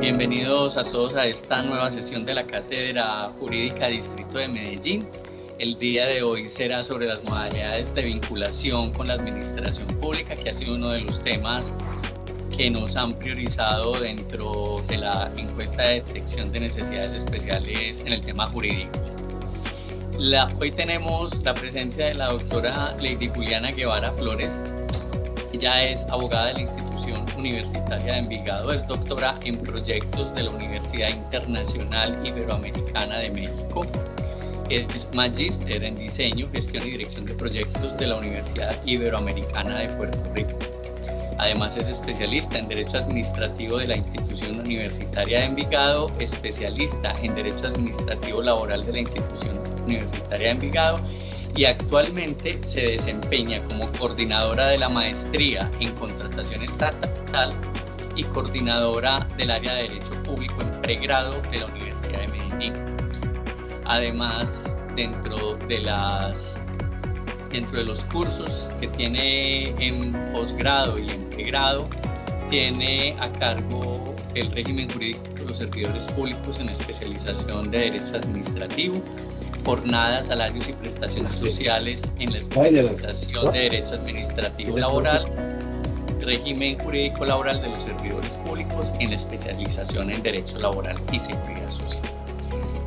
Bienvenidos a todos a esta nueva sesión de la Cátedra Jurídica Distrito de Medellín. El día de hoy será sobre las modalidades de vinculación con la administración pública, que ha sido uno de los temas que nos han priorizado dentro de la encuesta de detección de necesidades especiales en el tema jurídico. Hoy tenemos la presencia de la doctora Lady Juliana Guevara Flores. Ella es abogada de la Institución Universitaria de Envigado, es doctora en proyectos de la Universidad Internacional Iberoamericana de México, es magíster en diseño, gestión y dirección de proyectos de la Universidad Iberoamericana de Puerto Rico. Además es especialista en Derecho Administrativo de la Institución Universitaria de Envigado, especialista en Derecho Administrativo Laboral de la Institución Universitaria de Envigado y actualmente se desempeña como coordinadora de la maestría en contratación estatal y coordinadora del área de Derecho Público en pregrado de la Universidad de Medellín. Además, dentro de los cursos que tiene en posgrado y en pregrado, tiene a cargo el régimen jurídico de los servidores públicos en especialización de Derecho Administrativo, jornadas, salarios y prestaciones sociales en la especialización de Derecho Administrativo Laboral, régimen jurídico laboral de los servidores públicos en la especialización en Derecho Laboral y Seguridad Social.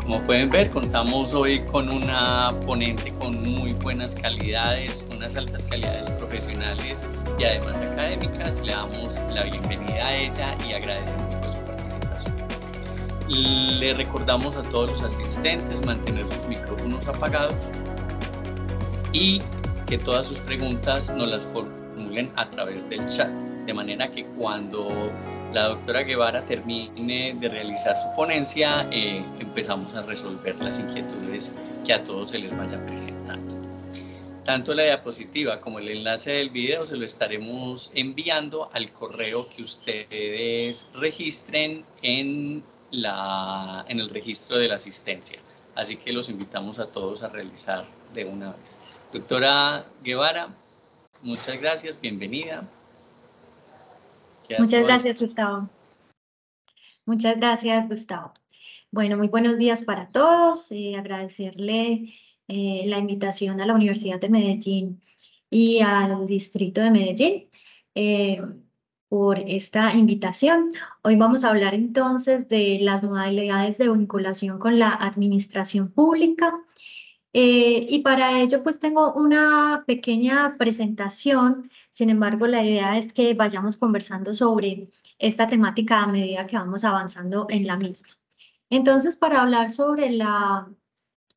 Como pueden ver, contamos hoy con una ponente con muy buenas calidades, unas altas calidades profesionales y además académicas. Le damos la bienvenida a ella y agradecemos por su participación. Le recordamos a todos los asistentes mantener sus micrófonos apagados y que todas sus preguntas nos las formulen a través del chat, de manera que cuando la doctora Guevara termine de realizar su ponencia, empezamos a resolver las inquietudes que a todos se les vaya presentando. Tanto la diapositiva como el enlace del video se lo estaremos enviando al correo que ustedes registren en el registro de la asistencia. Así que los invitamos a todos a realizar de una vez. Doctora Guevara, muchas gracias, bienvenida. Muchas gracias, Gustavo. Muchas gracias, Gustavo. Bueno, muy buenos días para todos. Agradecerle la invitación a la Universidad de Medellín y al Distrito de Medellín por esta invitación. Hoy vamos a hablar entonces de las modalidades de vinculación con la administración pública. Y para ello pues tengo una pequeña presentación, sin embargo la idea es que vayamos conversando sobre esta temática a medida que vamos avanzando en la misma. Entonces, para hablar sobre la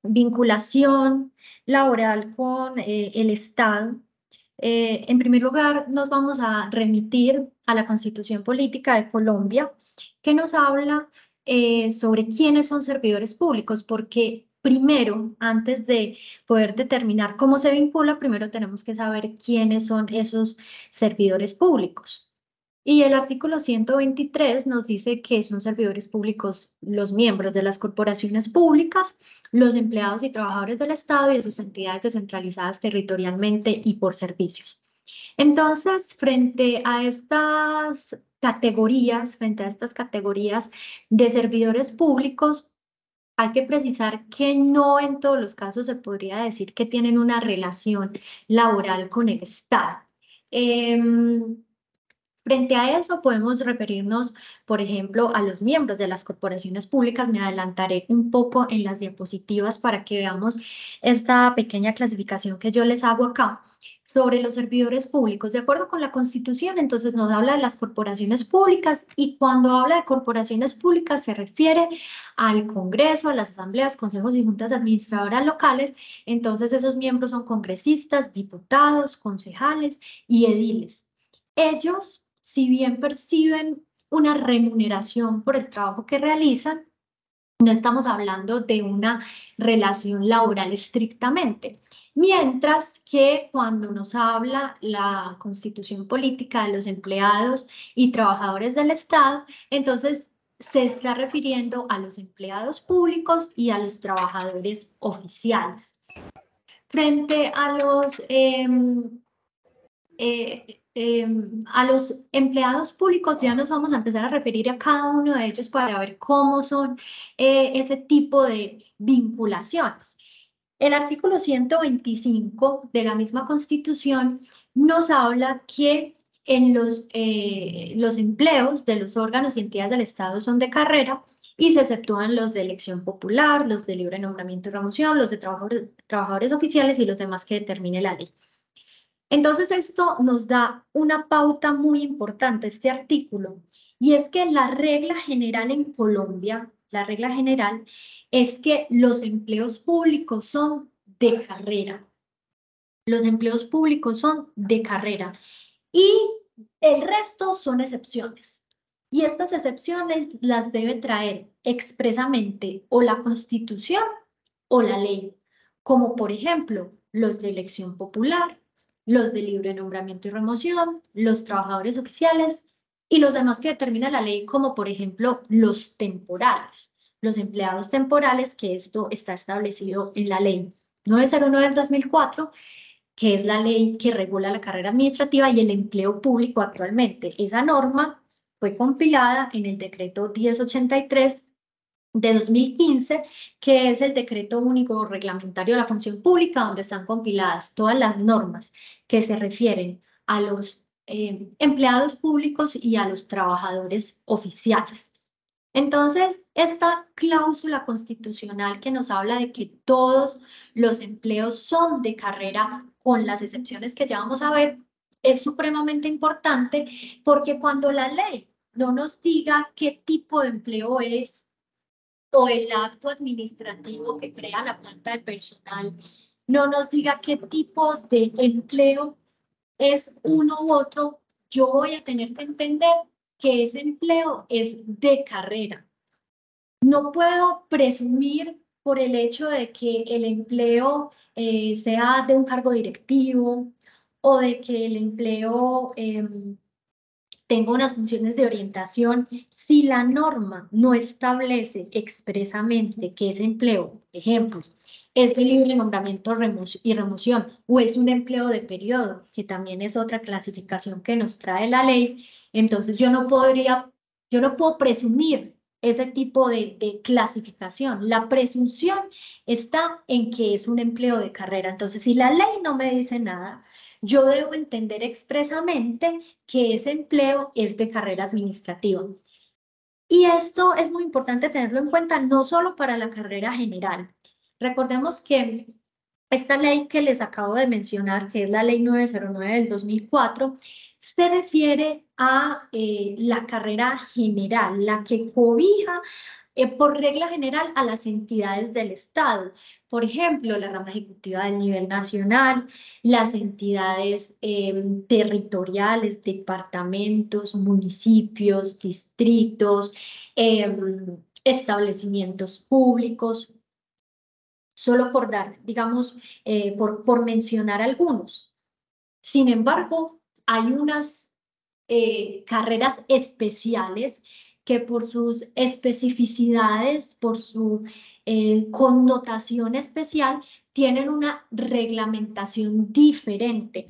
vinculación laboral con el Estado, en primer lugar nos vamos a remitir a la Constitución Política de Colombia, que nos habla sobre quiénes son servidores públicos, porque primero, antes de poder determinar cómo se vincula, primero tenemos que saber quiénes son esos servidores públicos. Y el artículo 123 nos dice que son servidores públicos los miembros de las corporaciones públicas, los empleados y trabajadores del Estado y de sus entidades descentralizadas territorialmente y por servicios. Entonces, frente a estas categorías de servidores públicos, hay que precisar que no en todos los casos se podría decir que tienen una relación laboral con el Estado. Frente a eso podemos referirnos, por ejemplo, a los miembros de las corporaciones públicas. Me adelantaré un poco en las diapositivas para que veamos esta pequeña clasificación que yo les hago acá sobre los servidores públicos. De acuerdo con la Constitución, entonces nos habla de las corporaciones públicas y cuando habla de corporaciones públicas se refiere al Congreso, a las asambleas, consejos y juntas administradoras locales. Entonces esos miembros son congresistas, diputados, concejales y ediles. Ellos, si bien perciben una remuneración por el trabajo que realizan, no estamos hablando de una relación laboral estrictamente. Mientras que cuando nos habla la Constitución Política de los empleados y trabajadores del Estado, entonces se está refiriendo a los empleados públicos y a los trabajadores oficiales. Frente a los a los empleados públicos ya nos vamos a empezar a referir a cada uno de ellos para ver cómo son ese tipo de vinculaciones. El artículo 125 de la misma Constitución nos habla que en los empleos de los órganos y entidades del Estado son de carrera y se exceptúan los de elección popular, los de libre nombramiento y remoción, los de trabajadores oficiales y los demás que determine la ley. Entonces esto nos da una pauta muy importante, este artículo, y es que la regla general en Colombia, la regla general es que los empleos públicos son de carrera. Los empleos públicos son de carrera y el resto son excepciones. Y estas excepciones las debe traer expresamente o la Constitución o la ley, como por ejemplo los de elección popular, los de libre nombramiento y remoción, los trabajadores oficiales y los demás que determina la ley, como por ejemplo los temporales, los empleados temporales, que esto está establecido en la ley 901 del 2004, que es la ley que regula la carrera administrativa y el empleo público actualmente. Esa norma fue compilada en el decreto 1083 de 2015, que es el decreto único reglamentario de la función pública, donde están compiladas todas las normas que se refieren a los empleados públicos y a los trabajadores oficiales. Entonces, esta cláusula constitucional que nos habla de que todos los empleos son de carrera, con las excepciones que ya vamos a ver, es supremamente importante porque cuando la ley no nos diga qué tipo de empleo es, o el acto administrativo que crea la planta de personal no nos diga qué tipo de empleo es uno u otro, yo voy a tener que entender que ese empleo es de carrera. No puedo presumir por el hecho de que el empleo sea de un cargo directivo o de que el empleo tengo unas funciones de orientación, si la norma no establece expresamente que ese empleo, ejemplo, es de libre nombramiento y remoción o es un empleo de periodo, que también es otra clasificación que nos trae la ley, entonces yo no puedo presumir ese tipo de clasificación. La presunción está en que es un empleo de carrera. Entonces, si la ley no me dice nada, yo debo entender expresamente que ese empleo es de carrera administrativa. Y esto es muy importante tenerlo en cuenta, no solo para la carrera general. Recordemos que esta ley que les acabo de mencionar, que es la ley 909 del 2004, se refiere a la carrera general, la que cobija por regla general a las entidades del Estado. Por ejemplo, la rama ejecutiva del nivel nacional, las entidades territoriales, departamentos, municipios, distritos, establecimientos públicos, solo por dar, digamos, por mencionar algunos. Sin embargo, hay unas carreras especiales que por sus especificidades, por su connotación especial, tienen una reglamentación diferente.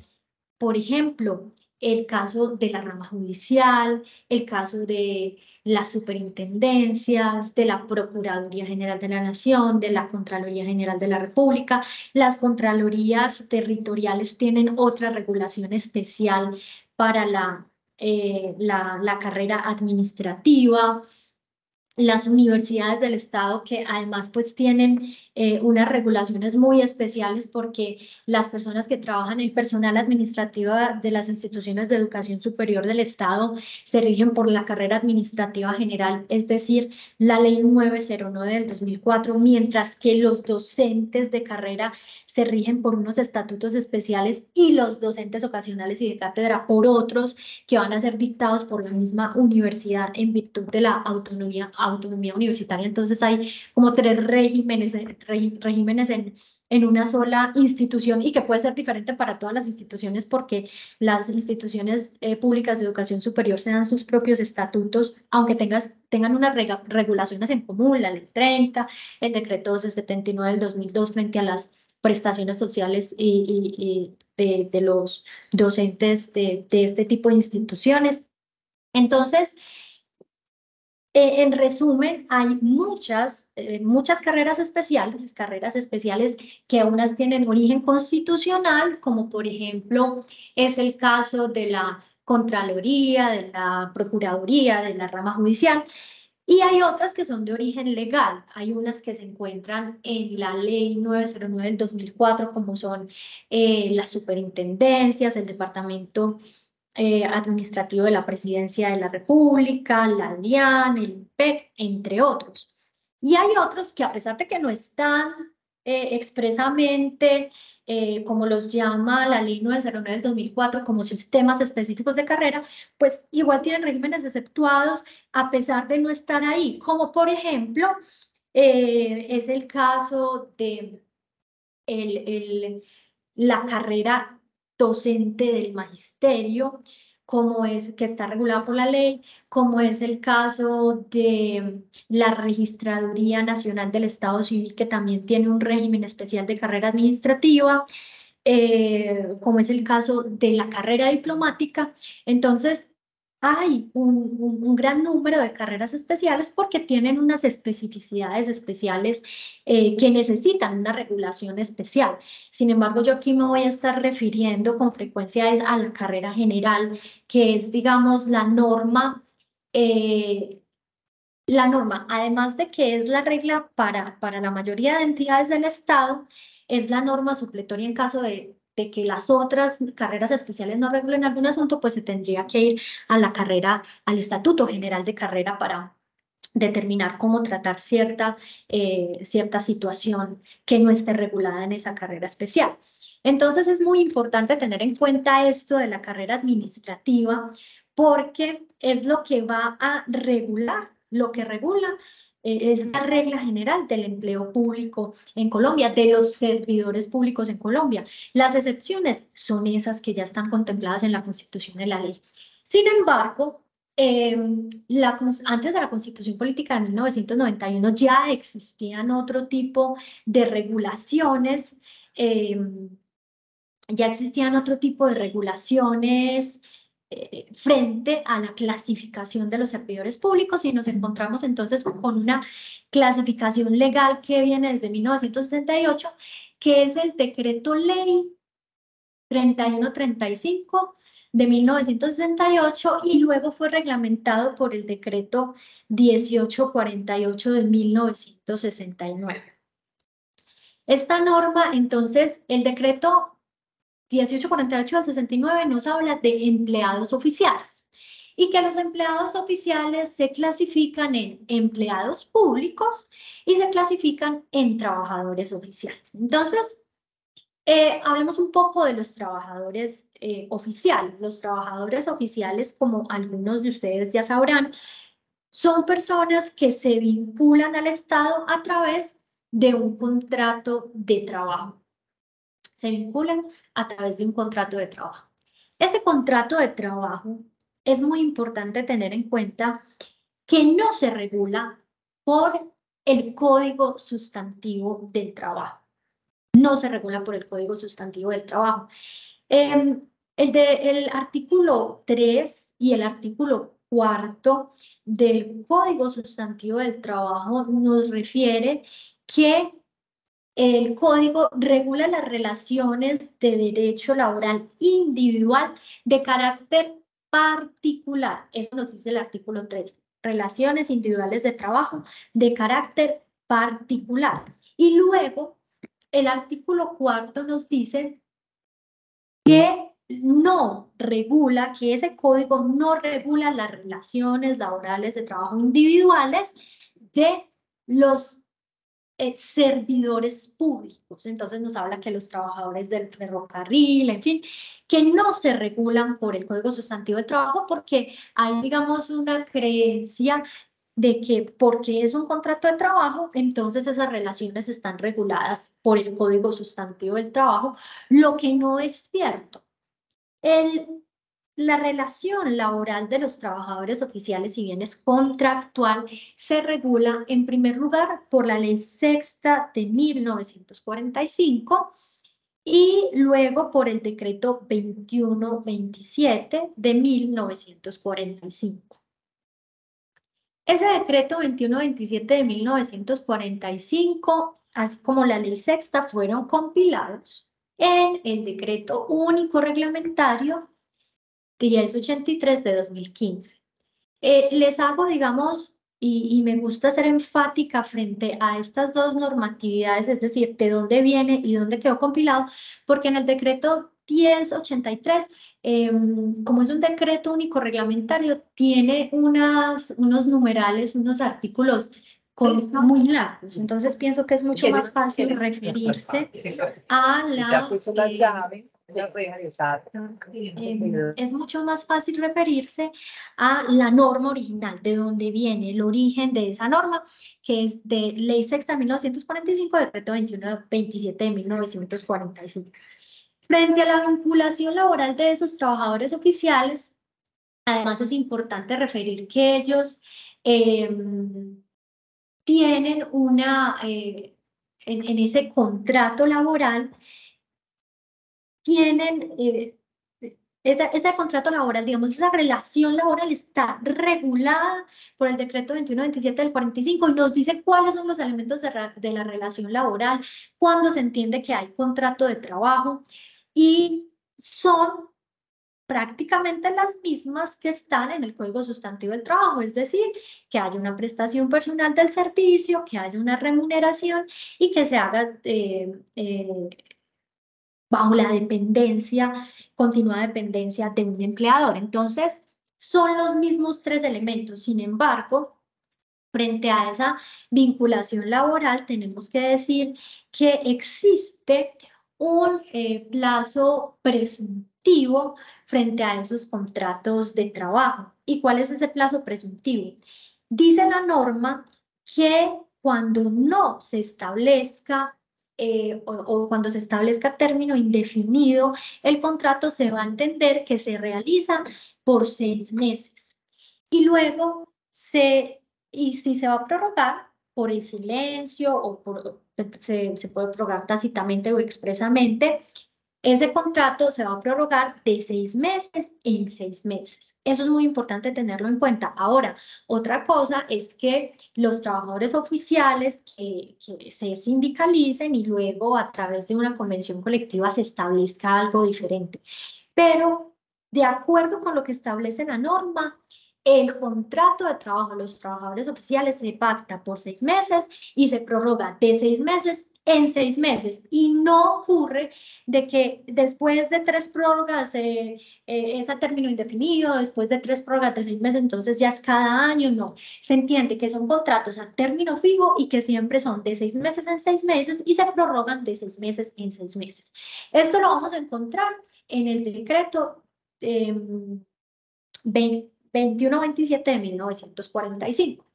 Por ejemplo, el caso de la rama judicial, el caso de las superintendencias, de la Procuraduría General de la Nación, de la Contraloría General de la República. Las contralorías territoriales tienen otra regulación especial para la carrera administrativa. Las universidades del Estado que además pues tienen unas regulaciones muy especiales porque las personas que trabajan, el personal administrativo de las instituciones de educación superior del Estado se rigen por la carrera administrativa general, es decir, la ley 909 del 2004, mientras que los docentes de carrera se rigen por unos estatutos especiales y los docentes ocasionales y de cátedra por otros que van a ser dictados por la misma universidad en virtud de la autonomía universitaria. Entonces hay como tres regímenes en una sola institución y que puede ser diferente para todas las instituciones porque las instituciones públicas de educación superior se dan sus propios estatutos, aunque tengan unas regulaciones en común, la ley 30, el decreto 1279 del 2002 frente a las prestaciones sociales de los docentes de este tipo de instituciones. Entonces, en resumen, hay muchas carreras especiales que unas tienen origen constitucional, como por ejemplo es el caso de la Contraloría, de la Procuraduría, de la rama judicial, y hay otras que son de origen legal. Hay unas que se encuentran en la Ley 909 del 2004, como son las superintendencias, el Departamento administrativo de la Presidencia de la República, la DIAN, el IPEC, entre otros. Y hay otros que a pesar de que no están expresamente, como los llama la Ley 909 del 2004, como sistemas específicos de carrera, pues igual tienen regímenes exceptuados a pesar de no estar ahí, como por ejemplo es el caso de la carrera docente del magisterio, como es que está regulada por la ley, como es el caso de la Registraduría Nacional del Estado Civil, que también tiene un régimen especial de carrera administrativa, como es el caso de la carrera diplomática. Entonces, hay un gran número de carreras especiales porque tienen unas especificidades especiales que necesitan una regulación especial. Sin embargo, yo aquí me voy a estar refiriendo con frecuencia a la carrera general, que es, digamos, la norma, además de que es la regla para la mayoría de entidades del Estado, es la norma supletoria en caso de que las otras carreras especiales no regulen algún asunto, pues se tendría que ir a la carrera, al Estatuto General de Carrera para determinar cómo tratar cierta situación que no esté regulada en esa carrera especial. Entonces es muy importante tener en cuenta esto de la carrera administrativa porque es lo que va a regular, lo que regula es la regla general del empleo público en Colombia, de los servidores públicos en Colombia. Las excepciones son esas que ya están contempladas en la Constitución y la ley. Sin embargo, antes de la Constitución Política de 1991 ya existían otro tipo de regulaciones, eh, frente a la clasificación de los servidores públicos y nos encontramos entonces con una clasificación legal que viene desde 1968, que es el Decreto Ley 3135 de 1968 y luego fue reglamentado por el decreto 1848 de 1969. Esta norma, entonces, el decreto 1848 del 69 nos habla de empleados oficiales y que los empleados oficiales se clasifican en empleados públicos y se clasifican en trabajadores oficiales. Entonces, hablemos un poco de los trabajadores oficiales. Los trabajadores oficiales, como algunos de ustedes ya sabrán, son personas que se vinculan al Estado a través de un contrato de trabajo. Se vinculan a través de un contrato de trabajo. Ese contrato de trabajo es muy importante tener en cuenta que no se regula por el Código Sustantivo del Trabajo. No se regula por el Código Sustantivo del Trabajo. El artículo 3 y el artículo 4 del Código Sustantivo del Trabajo nos refiere que el código regula las relaciones de derecho laboral individual de carácter particular. Eso nos dice el artículo 3. Relaciones individuales de trabajo de carácter particular. Y luego, el artículo 4 nos dice que que ese código no regula las relaciones laborales de trabajo individuales de los servidores públicos. Entonces nos habla que los trabajadores del ferrocarril, en fin, que no se regulan por el Código Sustantivo del Trabajo porque hay, digamos, una creencia de que porque es un contrato de trabajo, entonces esas relaciones están reguladas por el Código Sustantivo del Trabajo, lo que no es cierto. La relación laboral de los trabajadores oficiales, si bien es contractual, se regula en primer lugar por la Ley Sexta de 1945 y luego por el decreto 2127 de 1945. Ese decreto 2127 de 1945, así como la ley sexta, fueron compilados en el decreto único reglamentario 1083 de 2015. Les hago, digamos, y me gusta ser enfática frente a estas dos normatividades, es decir, de dónde viene y dónde quedó compilado, porque en el decreto 1083, como es un decreto único reglamentario, tiene unos numerales, unos artículos muy largos, entonces pienso que es mucho más fácil referirse a es mucho más fácil referirse a la norma original, de donde viene el origen de esa norma, que es de Ley Sexta 1945, Decreto 2127 de 1945. Frente a la vinculación laboral de esos trabajadores oficiales, además es importante referir que ellos tienen en ese contrato laboral, tienen ese contrato laboral, digamos, esa relación laboral está regulada por el decreto 2127 del 45 y nos dice cuáles son los elementos de la relación laboral, cuándo se entiende que hay contrato de trabajo y son prácticamente las mismas que están en el Código Sustantivo del Trabajo, es decir, que haya una prestación personal del servicio, que haya una remuneración y que se haga bajo la dependencia, continuada dependencia de un empleador. Entonces, son los mismos tres elementos. Sin embargo, frente a esa vinculación laboral, tenemos que decir que existe un plazo presuntivo frente a esos contratos de trabajo. ¿Y cuál es ese plazo presuntivo? Dice la norma que cuando no se establezca o cuando se establezca término indefinido, el contrato se va a entender que se realiza por 6 meses. Y luego y si se va a prorrogar por el silencio se puede prorrogar tácitamente o expresamente, ese contrato se va a prorrogar de 6 meses en 6 meses. Eso es muy importante tenerlo en cuenta. Ahora, otra cosa es que los trabajadores oficiales que se sindicalicen y luego a través de una convención colectiva se establezca algo diferente. Pero de acuerdo con lo que establece la norma, el contrato de trabajo de los trabajadores oficiales se pacta por 6 meses y se prorroga de 6 meses en 6 meses. Y no ocurre de que después de 3 prórrogas es a término indefinido, después de 3 prórrogas de 6 meses, entonces ya es cada año. No, se entiende que son contratos a término fijo y que siempre son de 6 meses en 6 meses y se prorrogan de 6 meses en 6 meses. Esto lo vamos a encontrar en el decreto 2127 de 1945.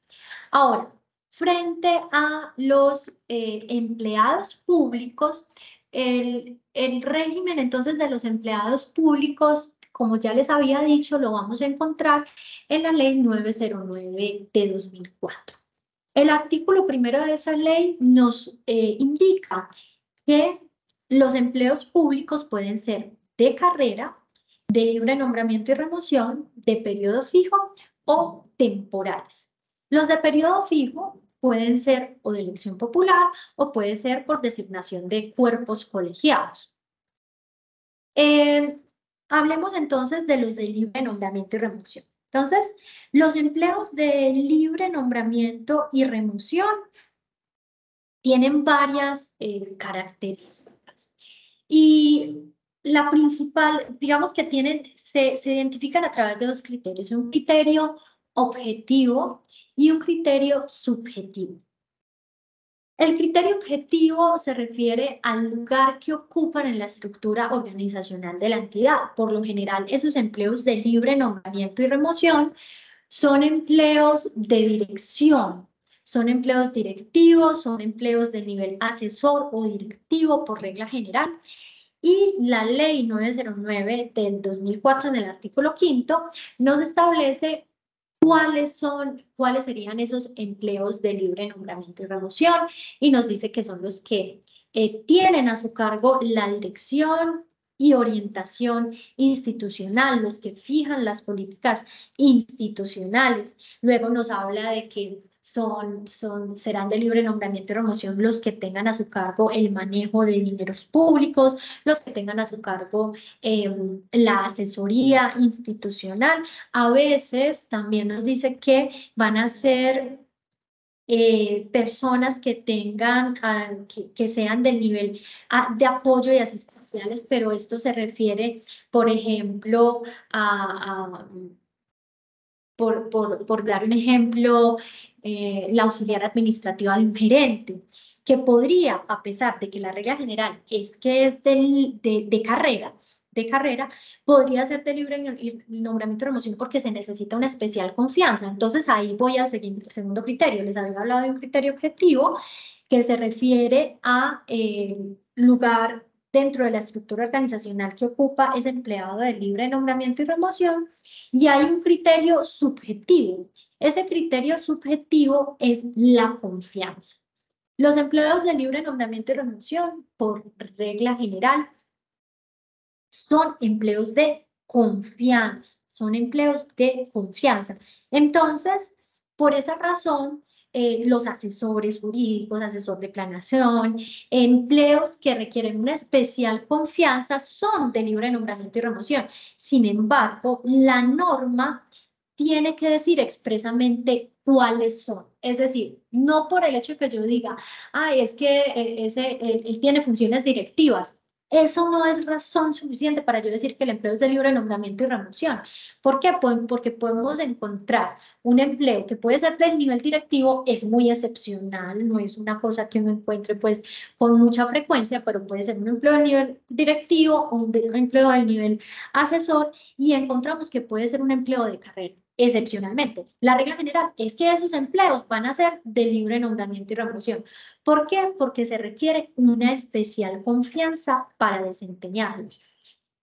Ahora, frente a los empleados públicos, el régimen entonces de los empleados públicos, como ya les había dicho, lo vamos a encontrar en la ley 909 de 2004. El artículo primero de esa ley nos indica que los empleos públicos pueden ser de carrera, de libre nombramiento y remoción, de periodo fijo o temporales. Los de periodo fijo pueden ser o de elección popular o puede ser por designación de cuerpos colegiados. Hablemos entonces de los de libre nombramiento y remoción. Entonces, los empleos de libre nombramiento y remoción tienen varias características. Y la principal, digamos que se identifican a través de dos criterios, un criterio objetivo y un criterio subjetivo. El criterio objetivo se refiere al lugar que ocupan en la estructura organizacional de la entidad. Por lo general, esos empleos de libre nombramiento y remoción son empleos de dirección, son empleos directivos, son empleos de nivel asesor o directivo por regla general. Y la ley 909 del 2004 en el artículo 5 nos establece cuáles serían esos empleos de libre nombramiento y remoción y nos dice que son los que tienen a su cargo la dirección y orientación institucional, los que fijan las políticas institucionales. Luego nos habla de que serán de libre nombramiento y remoción los que tengan a su cargo el manejo de dineros públicos, los que tengan a su cargo la asesoría institucional. A veces también nos dice que van a ser personas que tengan, que sean del nivel de apoyo y asistenciales, pero esto se refiere, por ejemplo, por dar un ejemplo, la auxiliar administrativa de un gerente, que podría, a pesar de que la regla general es que es de carrera, podría ser de libre nombramiento y remoción porque se necesita una especial confianza. Entonces ahí voy al segundo criterio. Les había hablado de un criterio objetivo que se refiere a lugar dentro de la estructura organizacional que ocupa ese empleado de libre nombramiento y remoción, y hay un criterio subjetivo. Ese criterio subjetivo es la confianza. Los empleados de libre nombramiento y remoción, por regla general, son empleos de confianza, son empleos de confianza. Entonces, por esa razón, los asesores jurídicos, asesor de planeación, empleos que requieren una especial confianza son de libre nombramiento y remoción. Sin embargo, la norma tiene que decir expresamente cuáles son. Es decir, no por el hecho que yo diga, ay, es que él tiene funciones directivas. Eso no es razón suficiente para yo decir que el empleo es de libre nombramiento y remoción. ¿Por qué? Porque podemos encontrar un empleo que puede ser del nivel directivo, es muy excepcional, no es una cosa que uno encuentre pues con mucha frecuencia, pero puede ser un empleo del nivel directivo o un empleo del nivel asesor, y encontramos que puede ser un empleo de carrera. Excepcionalmente. La regla general es que esos empleos van a ser de libre nombramiento y remoción. ¿Por qué? Porque se requiere una especial confianza para desempeñarlos.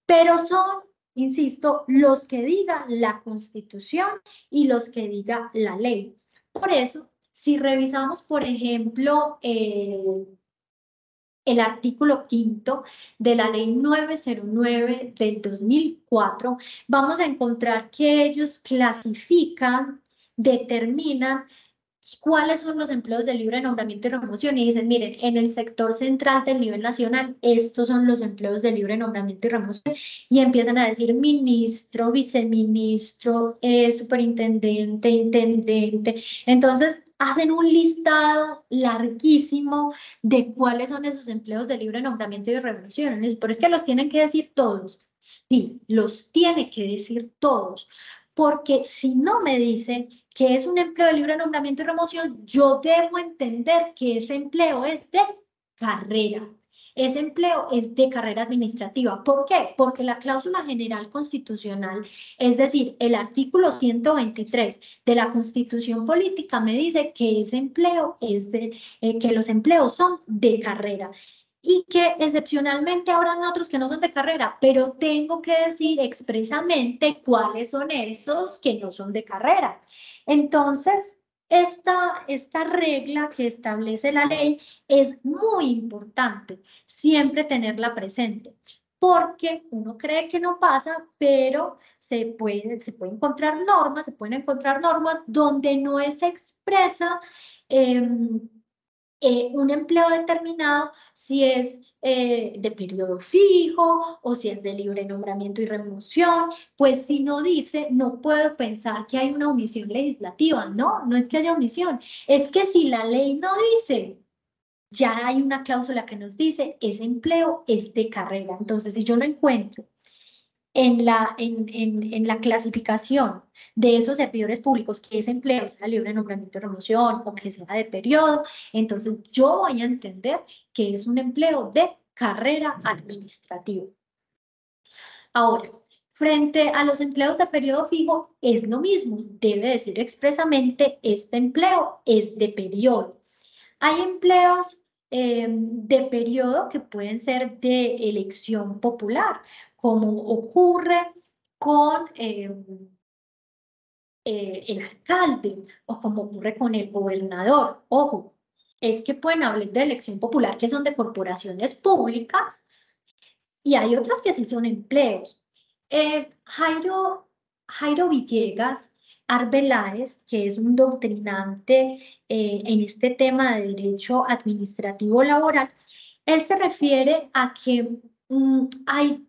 Pero son, insisto, los que diga la Constitución y los que diga la ley. Por eso, si revisamos, por ejemplo, el artículo 5º de la ley 909 del 2004, vamos a encontrar que ellos clasifican, determinan cuáles son los empleos de libre nombramiento y remoción, y dicen, miren, en el sector central del nivel nacional, estos son los empleos de libre nombramiento y remoción, y empiezan a decir ministro, viceministro, superintendente, intendente. Entonces hacen un listado larguísimo de cuáles son esos empleos de libre nombramiento y remoción. Pero es que los tienen que decir todos. Sí, los tiene que decir todos, porque si no me dicen que es un empleo de libre nombramiento y remoción, yo debo entender que ese empleo es de carrera. Ese empleo es de carrera administrativa. ¿Por qué? Porque la cláusula general constitucional, es decir, el artículo 123 de la Constitución Política me dice que ese empleo es que los empleos son de carrera. Y que excepcionalmente habrán otros que no son de carrera, pero tengo que decir expresamente cuáles son esos que no son de carrera. Entonces, esta regla que establece la ley es muy importante, siempre tenerla presente, porque uno cree que no pasa, pero se pueden encontrar normas donde no es expresa un empleo determinado, si es de periodo fijo o si es de libre nombramiento y remoción. Pues si no dice, no puedo pensar que hay una omisión legislativa. No, no es que haya omisión, es que si la ley no dice, ya hay una cláusula que nos dice, ese empleo es de carrera. Entonces, si yo no encuentro en la clasificación de esos servidores públicos que ese empleo sea libre de nombramiento y remoción o que sea de periodo, entonces yo voy a entender que es un empleo de carrera administrativa. Ahora, frente a los empleos de periodo fijo, es lo mismo. Debe decir expresamente, este empleo es de periodo. Hay empleos de periodo que pueden ser de elección popular, como ocurre con el alcalde o como ocurre con el gobernador. Ojo, es que pueden hablar de elección popular que son de corporaciones públicas y hay otros que sí son empleos. Jairo Villegas Arbeláez, que es un doctrinante en este tema de derecho administrativo laboral, él se refiere a que hay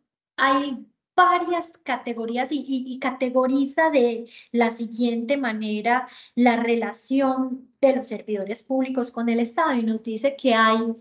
varias categorías y categoriza de la siguiente manera la relación de los servidores públicos con el Estado y nos dice que hay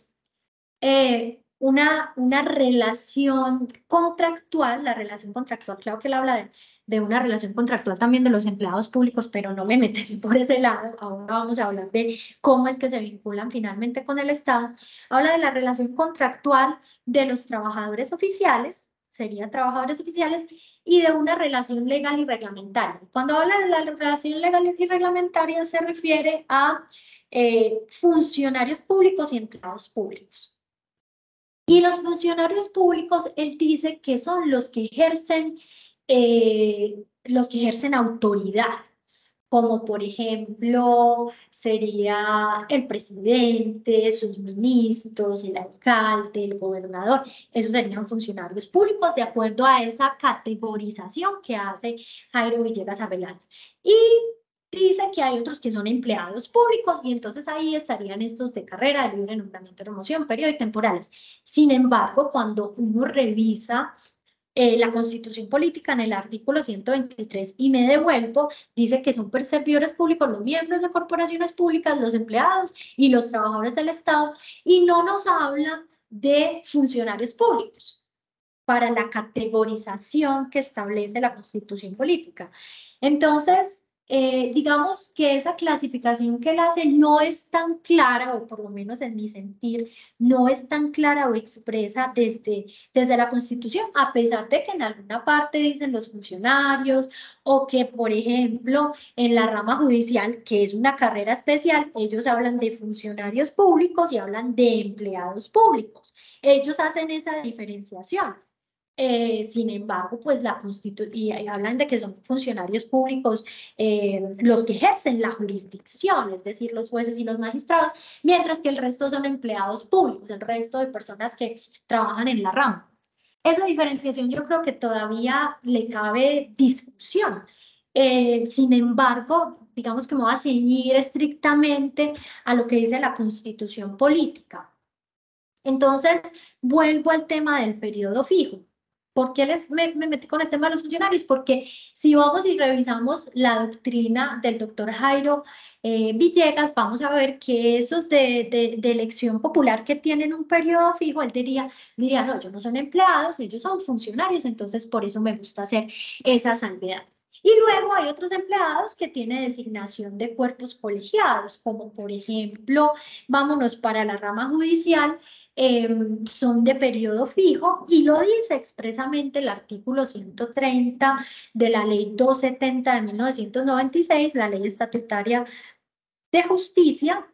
una relación contractual, la relación contractual, claro que él habla de una relación contractual también de los empleados públicos, pero no me meteré por ese lado, ahora vamos a hablar de cómo es que se vinculan finalmente con el Estado, habla de la relación contractual de los trabajadores oficiales, serían trabajadores oficiales, y de una relación legal y reglamentaria. Cuando habla de la relación legal y reglamentaria se refiere a funcionarios públicos y empleados públicos. Y los funcionarios públicos, él dice que son los que ejercen autoridad, como por ejemplo sería el presidente, sus ministros, el alcalde, el gobernador. Esos serían funcionarios públicos de acuerdo a esa categorización que hace Jairo Villegas Arbeláez. Y dice que hay otros que son empleados públicos y entonces ahí estarían estos de carrera, de libre nombramiento, remoción, periodo y temporales. Sin embargo, cuando uno revisa la Constitución Política en el artículo 123 y me devuelvo, dice que son servidores públicos los miembros de corporaciones públicas, los empleados y los trabajadores del Estado y no nos habla de funcionarios públicos para la categorización que establece la Constitución Política. Entonces, digamos que esa clasificación que él hace no es tan clara, o por lo menos en mi sentir, no es tan clara o expresa desde la Constitución, a pesar de que en alguna parte dicen los funcionarios, o que, por ejemplo, en la rama judicial, que es una carrera especial, ellos hablan de funcionarios públicos y hablan de empleados públicos. Ellos hacen esa diferenciación. Sin embargo, pues la Constitución, y hablan de que son funcionarios públicos los que ejercen la jurisdicción, es decir, los jueces y los magistrados, mientras que el resto son empleados públicos, el resto de personas que trabajan en la rama. Esa diferenciación yo creo que todavía le cabe discusión. Sin embargo, digamos que me voy a ceñir estrictamente a lo que dice la Constitución política. Entonces, vuelvo al tema del periodo fijo. ¿Por qué me metí con el tema de los funcionarios? Porque si vamos y revisamos la doctrina del doctor Jairo Villegas, vamos a ver que esos de elección popular que tienen un periodo fijo, él diría, no, ellos no son empleados, ellos son funcionarios, entonces por eso me gusta hacer esa salvedad. Y luego hay otros empleados que tienen designación de cuerpos colegiados, como por ejemplo, vámonos para la rama judicial, son de periodo fijo y lo dice expresamente el artículo 130 de la ley 270 de 1996, la ley estatutaria de justicia,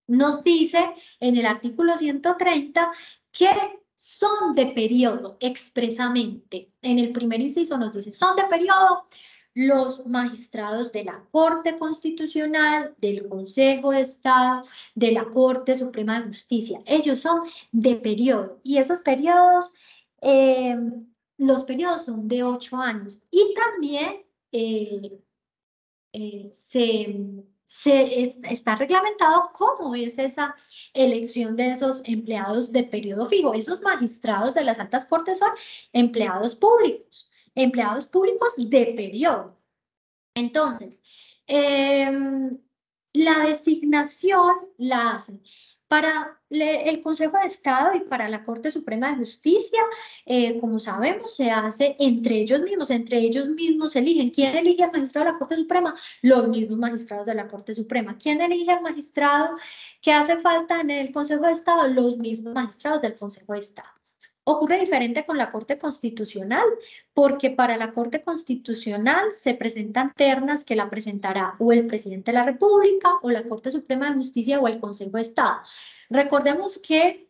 nos dice en el artículo 130 que son de periodo expresamente. En el primer inciso nos dice, son de periodo los magistrados de la Corte Constitucional, del Consejo de Estado, de la Corte Suprema de Justicia. Ellos son de periodo y esos periodos, los periodos son de 8 años y también está reglamentado cómo es esa elección de esos empleados de periodo fijo. Esos magistrados de las altas cortes son empleados públicos de periodo. Entonces, la designación la hacen para el Consejo de Estado y para la Corte Suprema de Justicia, como sabemos, se hace entre ellos mismos eligen. ¿Quién elige al magistrado de la Corte Suprema? Los mismos magistrados de la Corte Suprema. ¿Quién elige al magistrado que hace falta en el Consejo de Estado? Los mismos magistrados del Consejo de Estado. Ocurre diferente con la Corte Constitucional, porque para la Corte Constitucional se presentan ternas que la presentará o el presidente de la República o la Corte Suprema de Justicia o el Consejo de Estado. Recordemos que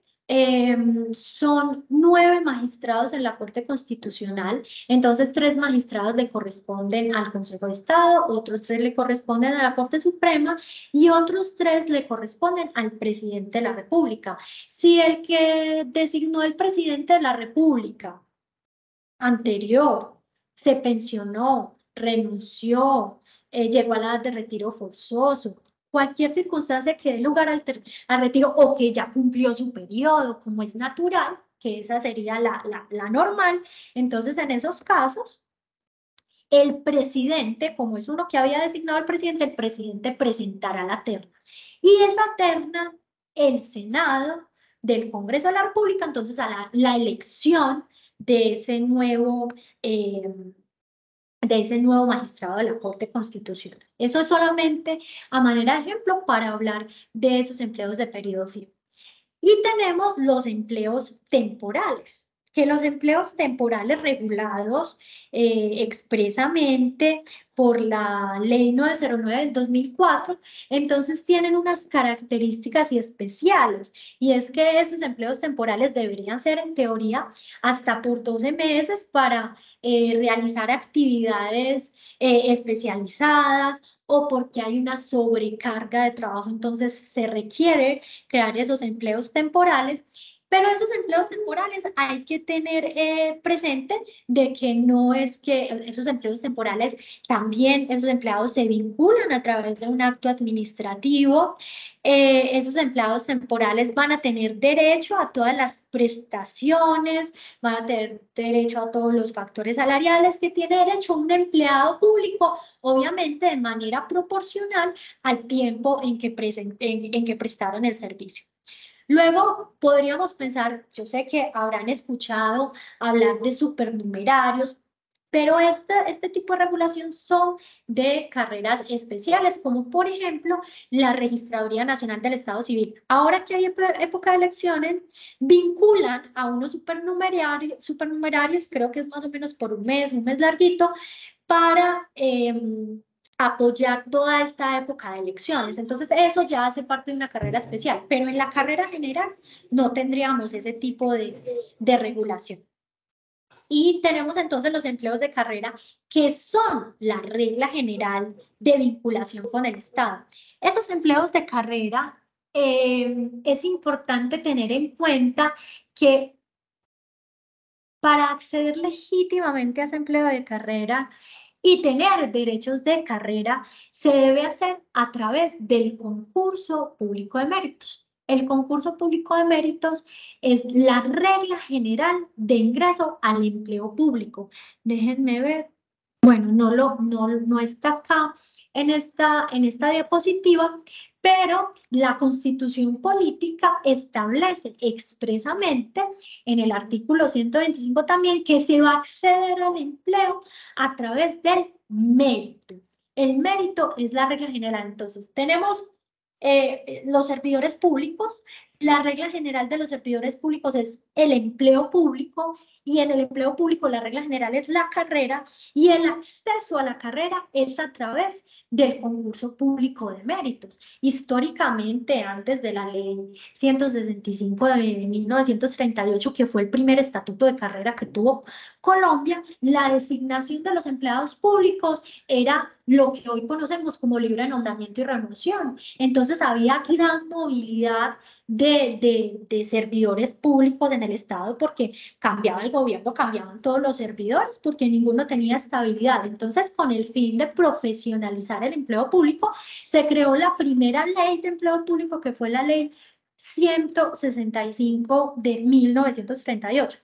son 9 magistrados en la Corte Constitucional, entonces 3 magistrados le corresponden al Consejo de Estado, otros 3 le corresponden a la Corte Suprema y otros 3 le corresponden al presidente de la República. Si el que designó el presidente de la República anterior se pensionó, renunció, llegó a la edad de retiro forzoso, cualquier circunstancia que dé lugar al retiro o que ya cumplió su periodo, como es natural, que esa sería la normal, entonces en esos casos, el presidente, como es uno que había designado al presidente, el presidente presentará la terna. Y esa terna, el Senado del Congreso de la República, entonces a la elección de ese nuevo eh, magistrado de la Corte Constitucional. Eso es solamente a manera de ejemplo para hablar de esos empleos de periodo fijo. Y tenemos los empleos temporales, que los empleos temporales regulados expresamente por la Ley 909 del 2004, entonces tienen unas características y especiales, y es que esos empleos temporales deberían ser en teoría hasta por 12 meses para realizar actividades especializadas o porque hay una sobrecarga de trabajo, entonces se requiere crear esos empleos temporales, pero esos empleos temporales hay que tener presente de que no es que esos empleos temporales también esos empleados se vinculan a través de un acto administrativo. Esos empleados temporales van a tener derecho a todas las prestaciones, van a tener derecho a todos los factores salariales que tiene derecho un empleado público, obviamente de manera proporcional al tiempo en que prestaron el servicio. Luego podríamos pensar, yo sé que habrán escuchado hablar de supernumerarios, pero este tipo de regulación son de carreras especiales, como por ejemplo la Registraduría Nacional del Estado Civil. Ahora que hay época de elecciones, vinculan a unos supernumerarios, creo que es más o menos por un mes larguito, para apoyar toda esta época de elecciones. Entonces, eso ya hace parte de una carrera especial, pero en la carrera general no tendríamos ese tipo de regulación. Y tenemos entonces los empleos de carrera que son la regla general de vinculación con el Estado. Esos empleos de carrera es importante tener en cuenta que para acceder legítimamente a ese empleo de carrera y tener derechos de carrera, se debe hacer a través del concurso público de méritos. El concurso público de méritos es la regla general de ingreso al empleo público. Déjenme ver. Bueno, no está acá en esta diapositiva, pero la Constitución Política establece expresamente en el artículo 125 también que se va a acceder al empleo a través del mérito. El mérito es la regla general. Entonces, tenemos los servidores públicos. La regla general de los servidores públicos es el empleo público y en el empleo público la regla general es la carrera y el acceso a la carrera es a través del concurso público de méritos. Históricamente, antes de la ley 165 de 1938, que fue el primer estatuto de carrera que tuvo Colombia, la designación de los empleados públicos era lo que hoy conocemos como libre nombramiento y remoción. Entonces había gran movilidad de servidores públicos en el Estado porque cambiaba el gobierno, cambiaban todos los servidores porque ninguno tenía estabilidad. Entonces, con el fin de profesionalizar el empleo público, se creó la primera ley de empleo público que fue la ley 165 de 1938.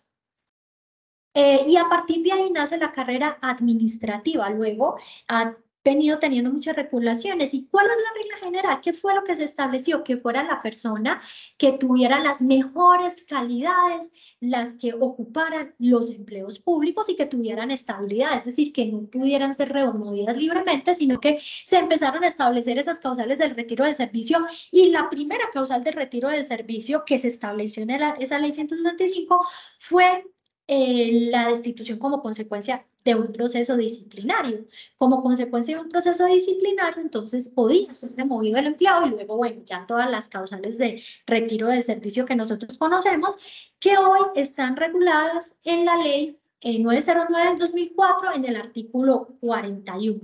Y a partir de ahí nace la carrera administrativa. Luego ha venido teniendo muchas regulaciones. ¿Y cuál es la regla general? ¿Qué fue lo que se estableció? Que fuera la persona que tuviera las mejores calidades, las que ocuparan los empleos públicos y que tuvieran estabilidad. Es decir, que no pudieran ser removidas libremente, sino que se empezaron a establecer esas causales del retiro de servicio. Y la primera causal del retiro de servicio que se estableció en esa ley 165 fue la destitución como consecuencia de un proceso disciplinario. Como consecuencia de un proceso disciplinario, entonces podía ser removido el empleado y luego, bueno, ya todas las causales de retiro del servicio que nosotros conocemos, que hoy están reguladas en la ley 909 del 2004 en el artículo 41.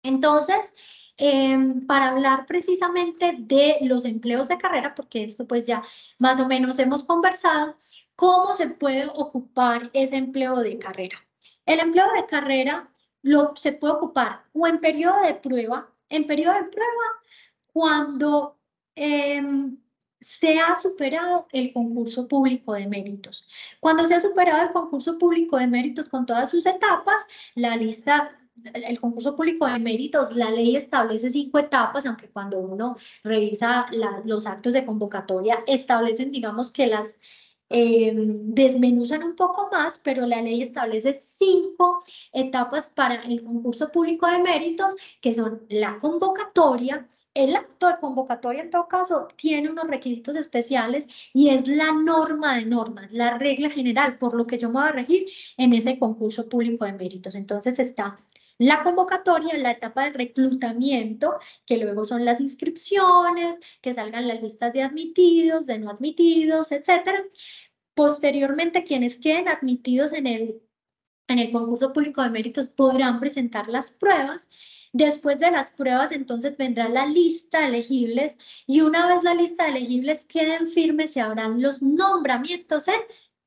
Entonces, para hablar precisamente de los empleos de carrera, porque esto pues ya más o menos hemos conversado, ¿cómo se puede ocupar ese empleo de carrera? El empleo de carrera se puede ocupar o en periodo de prueba, cuando se ha superado el concurso público de méritos. Cuando se ha superado el concurso público de méritos con todas sus etapas, el concurso público de méritos, la ley establece 5 etapas, aunque cuando uno revisa los actos de convocatoria establecen, digamos que las desmenuzan un poco más, pero la ley establece 5 etapas para el concurso público de méritos, que son la convocatoria. El acto de convocatoria, en todo caso, tiene unos requisitos especiales y es la norma de normas, la regla general, por lo que yo me voy a regir en ese concurso público de méritos. Entonces está la convocatoria, la etapa de reclutamiento, que luego son las inscripciones, que salgan las listas de admitidos, de no admitidos, etcétera. Posteriormente, quienes queden admitidos en el concurso público de méritos podrán presentar las pruebas. Después de las pruebas, entonces vendrá la lista de elegibles y una vez la lista de elegibles queden firmes, se habrán los nombramientos en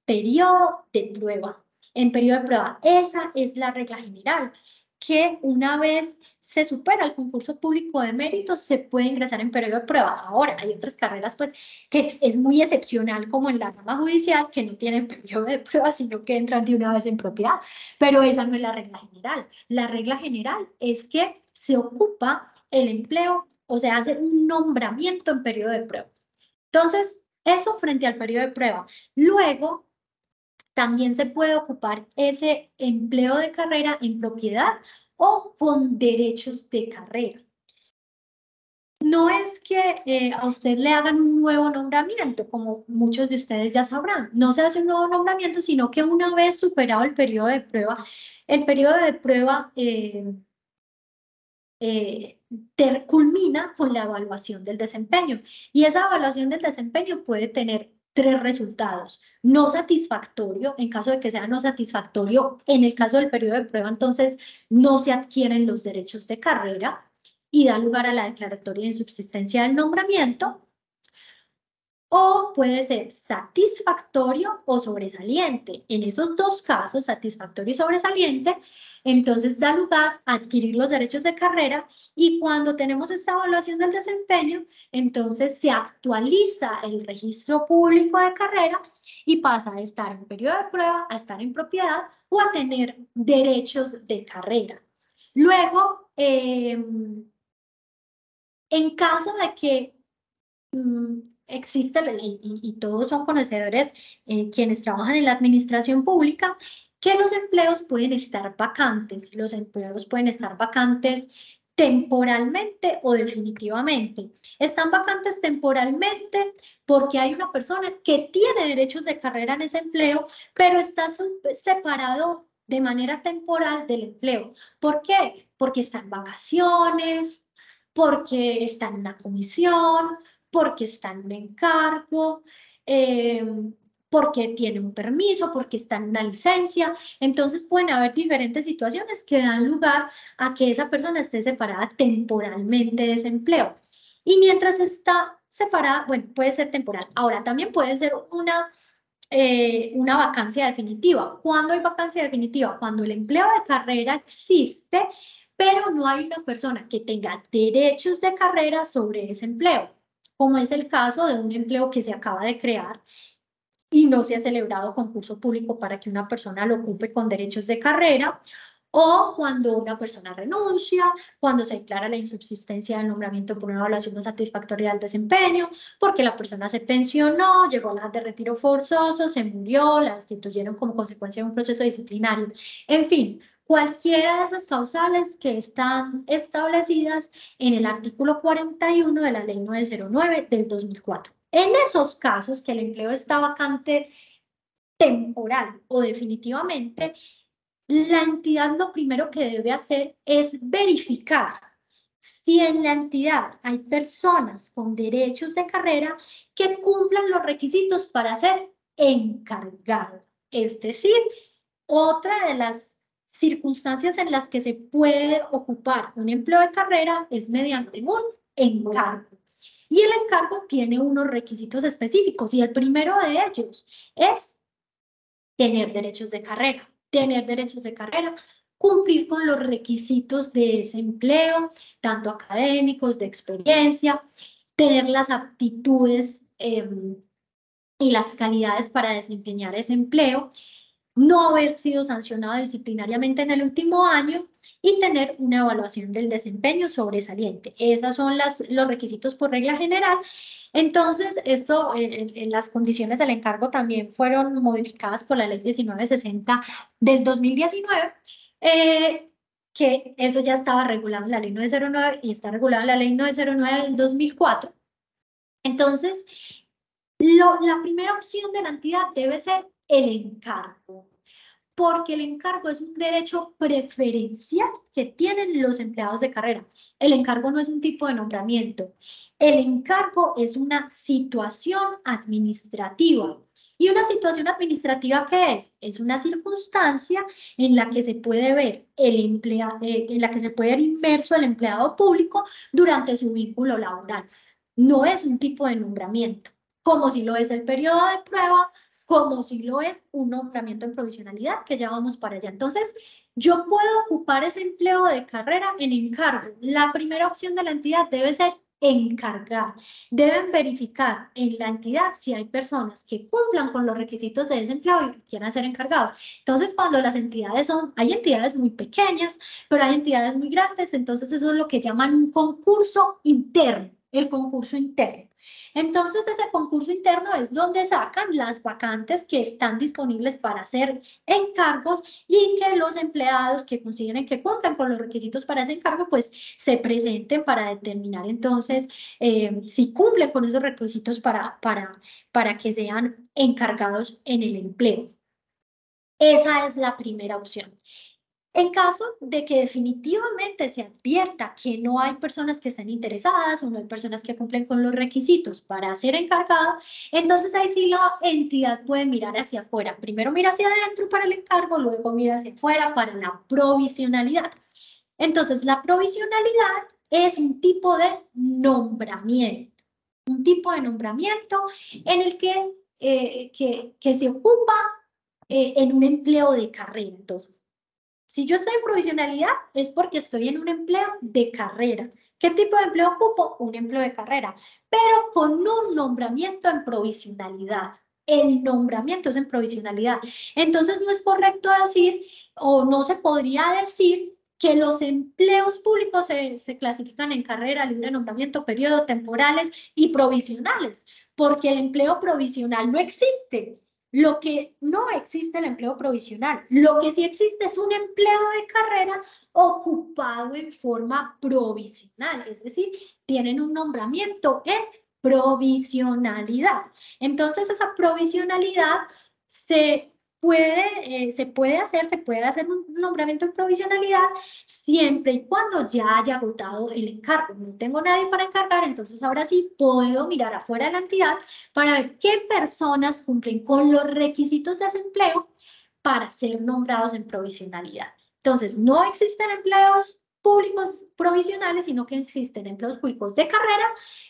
periodo de prueba. En periodo de prueba, esa es la regla general, que una vez se supera el concurso público de méritos, se puede ingresar en periodo de prueba. Ahora, hay otras carreras, pues, que es muy excepcional, como en la rama judicial, que no tienen periodo de prueba, sino que entran de una vez en propiedad. Pero esa no es la regla general. La regla general es que se ocupa el empleo, o sea, hace un nombramiento en periodo de prueba. Entonces, eso frente al periodo de prueba. Luego, también se puede ocupar ese empleo de carrera en propiedad o con derechos de carrera. No es que a usted le hagan un nuevo nombramiento, como muchos de ustedes ya sabrán. No se hace un nuevo nombramiento, sino que una vez superado el periodo de prueba, el periodo de prueba culmina con la evaluación del desempeño. Y esa evaluación del desempeño puede tener 3 resultados. No satisfactorio, en caso de que sea no satisfactorio, en el caso del periodo de prueba, entonces no se adquieren los derechos de carrera y da lugar a la declaratoria de insubsistencia del nombramiento. O puede ser satisfactorio o sobresaliente. En esos 2 casos, satisfactorio y sobresaliente, entonces da lugar a adquirir los derechos de carrera y cuando tenemos esta evaluación del desempeño, entonces se actualiza el registro público de carrera y pasa a estar en periodo de prueba, a estar en propiedad o a tener derechos de carrera. Luego, en caso de que existe, y todos son conocedores, quienes trabajan en la administración pública, que los empleos pueden estar vacantes. Los empleos pueden estar vacantes temporalmente o definitivamente. Están vacantes temporalmente porque hay una persona que tiene derechos de carrera en ese empleo, pero está separado de manera temporal del empleo. ¿Por qué? Porque está en vacaciones, porque está en una comisión, porque está en un encargo, porque tiene un permiso, porque está en una licencia. Entonces pueden haber diferentes situaciones que dan lugar a que esa persona esté separada temporalmente de ese empleo. Y mientras está separada, bueno, puede ser temporal. Ahora, también puede ser una vacancia definitiva. ¿Cuándo hay vacancia definitiva? Cuando el empleo de carrera existe, pero no hay una persona que tenga derechos de carrera sobre ese empleo, como es el caso de un empleo que se acaba de crear y no se ha celebrado concurso público para que una persona lo ocupe con derechos de carrera, o cuando una persona renuncia, cuando se declara la insubsistencia del nombramiento por una evaluación no satisfactoria del desempeño, porque la persona se pensionó, llegó a la edad de retiro forzoso, se murió, la destituyeron como consecuencia de un proceso disciplinario. En fin, cualquiera de esas causales que están establecidas en el artículo 41 de la Ley 909 del 2004. En esos casos que el empleo está vacante temporal o definitivamente, la entidad lo primero que debe hacer es verificar si en la entidad hay personas con derechos de carrera que cumplan los requisitos para ser encargado. Es decir, otra de las circunstancias en las que se puede ocupar un empleo de carrera es mediante un encargo. Y el encargo tiene unos requisitos específicos y el primero de ellos es tener derechos de carrera. Tener derechos de carrera, cumplir con los requisitos de ese empleo, tanto académicos, de experiencia, tener las aptitudes y las calidades para desempeñar ese empleo, no haber sido sancionado disciplinariamente en el último año y tener una evaluación del desempeño sobresaliente. Esos son los requisitos por regla general. Entonces, esto en las condiciones del encargo también fueron modificadas por la ley 1960 del 2019, que eso ya estaba regulado en la ley 909 y está regulado en la ley 909 del 2004. Entonces, la primera opción de la entidad debe ser el encargo, porque el encargo es un derecho preferencial que tienen los empleados de carrera. El encargo no es un tipo de nombramiento. El encargo es una situación administrativa. ¿Y una situación administrativa qué es? Es una circunstancia en la que se puede ver en la que se puede ver inmerso el empleado público durante su vínculo laboral. No es un tipo de nombramiento, como si lo es el periodo de prueba, como si lo es un nombramiento en provisionalidad, que ya vamos para allá. Entonces, yo puedo ocupar ese empleo de carrera en encargo. La primera opción de la entidad debe ser encargar. Deben verificar en la entidad si hay personas que cumplan con los requisitos de ese empleo y quieran ser encargados. Entonces, cuando las entidades hay entidades muy pequeñas, pero hay entidades muy grandes, entonces eso es lo que llaman un concurso interno, el concurso interno. Entonces, ese concurso interno es donde sacan las vacantes que están disponibles para hacer encargos y que los empleados que consideren que cumplan con los requisitos para ese encargo, pues se presenten para determinar entonces si cumplen con esos requisitos para que sean encargados en el empleo. Esa es la primera opción. En caso de que definitivamente se advierta que no hay personas que estén interesadas o no hay personas que cumplen con los requisitos para ser encargado, entonces ahí sí la entidad puede mirar hacia afuera. Primero mira hacia adentro para el encargo, luego mira hacia afuera para la provisionalidad. Entonces, la provisionalidad es un tipo de nombramiento. Un tipo de nombramiento en el que se ocupa en un empleo de carrera. Entonces, si yo estoy en provisionalidad es porque estoy en un empleo de carrera. ¿Qué tipo de empleo ocupo? Un empleo de carrera, pero con un nombramiento en provisionalidad. El nombramiento es en provisionalidad. Entonces no es correcto decir o no se podría decir que los empleos públicos se clasifican en carrera, libre nombramiento, periodo, temporales y provisionales, porque el empleo provisional no existe. Lo que no existe el empleo provisional. Lo que sí existe es un empleo de carrera ocupado en forma provisional, es decir, tienen un nombramiento en provisionalidad. Entonces, esa provisionalidad se puede hacer un nombramiento en provisionalidad siempre y cuando ya haya agotado el encargo. No tengo nadie para encargar, entonces ahora sí puedo mirar afuera de la entidad para ver qué personas cumplen con los requisitos de ese empleo para ser nombrados en provisionalidad. Entonces, no existen empleos públicos provisionales, sino que existen empleos públicos de carrera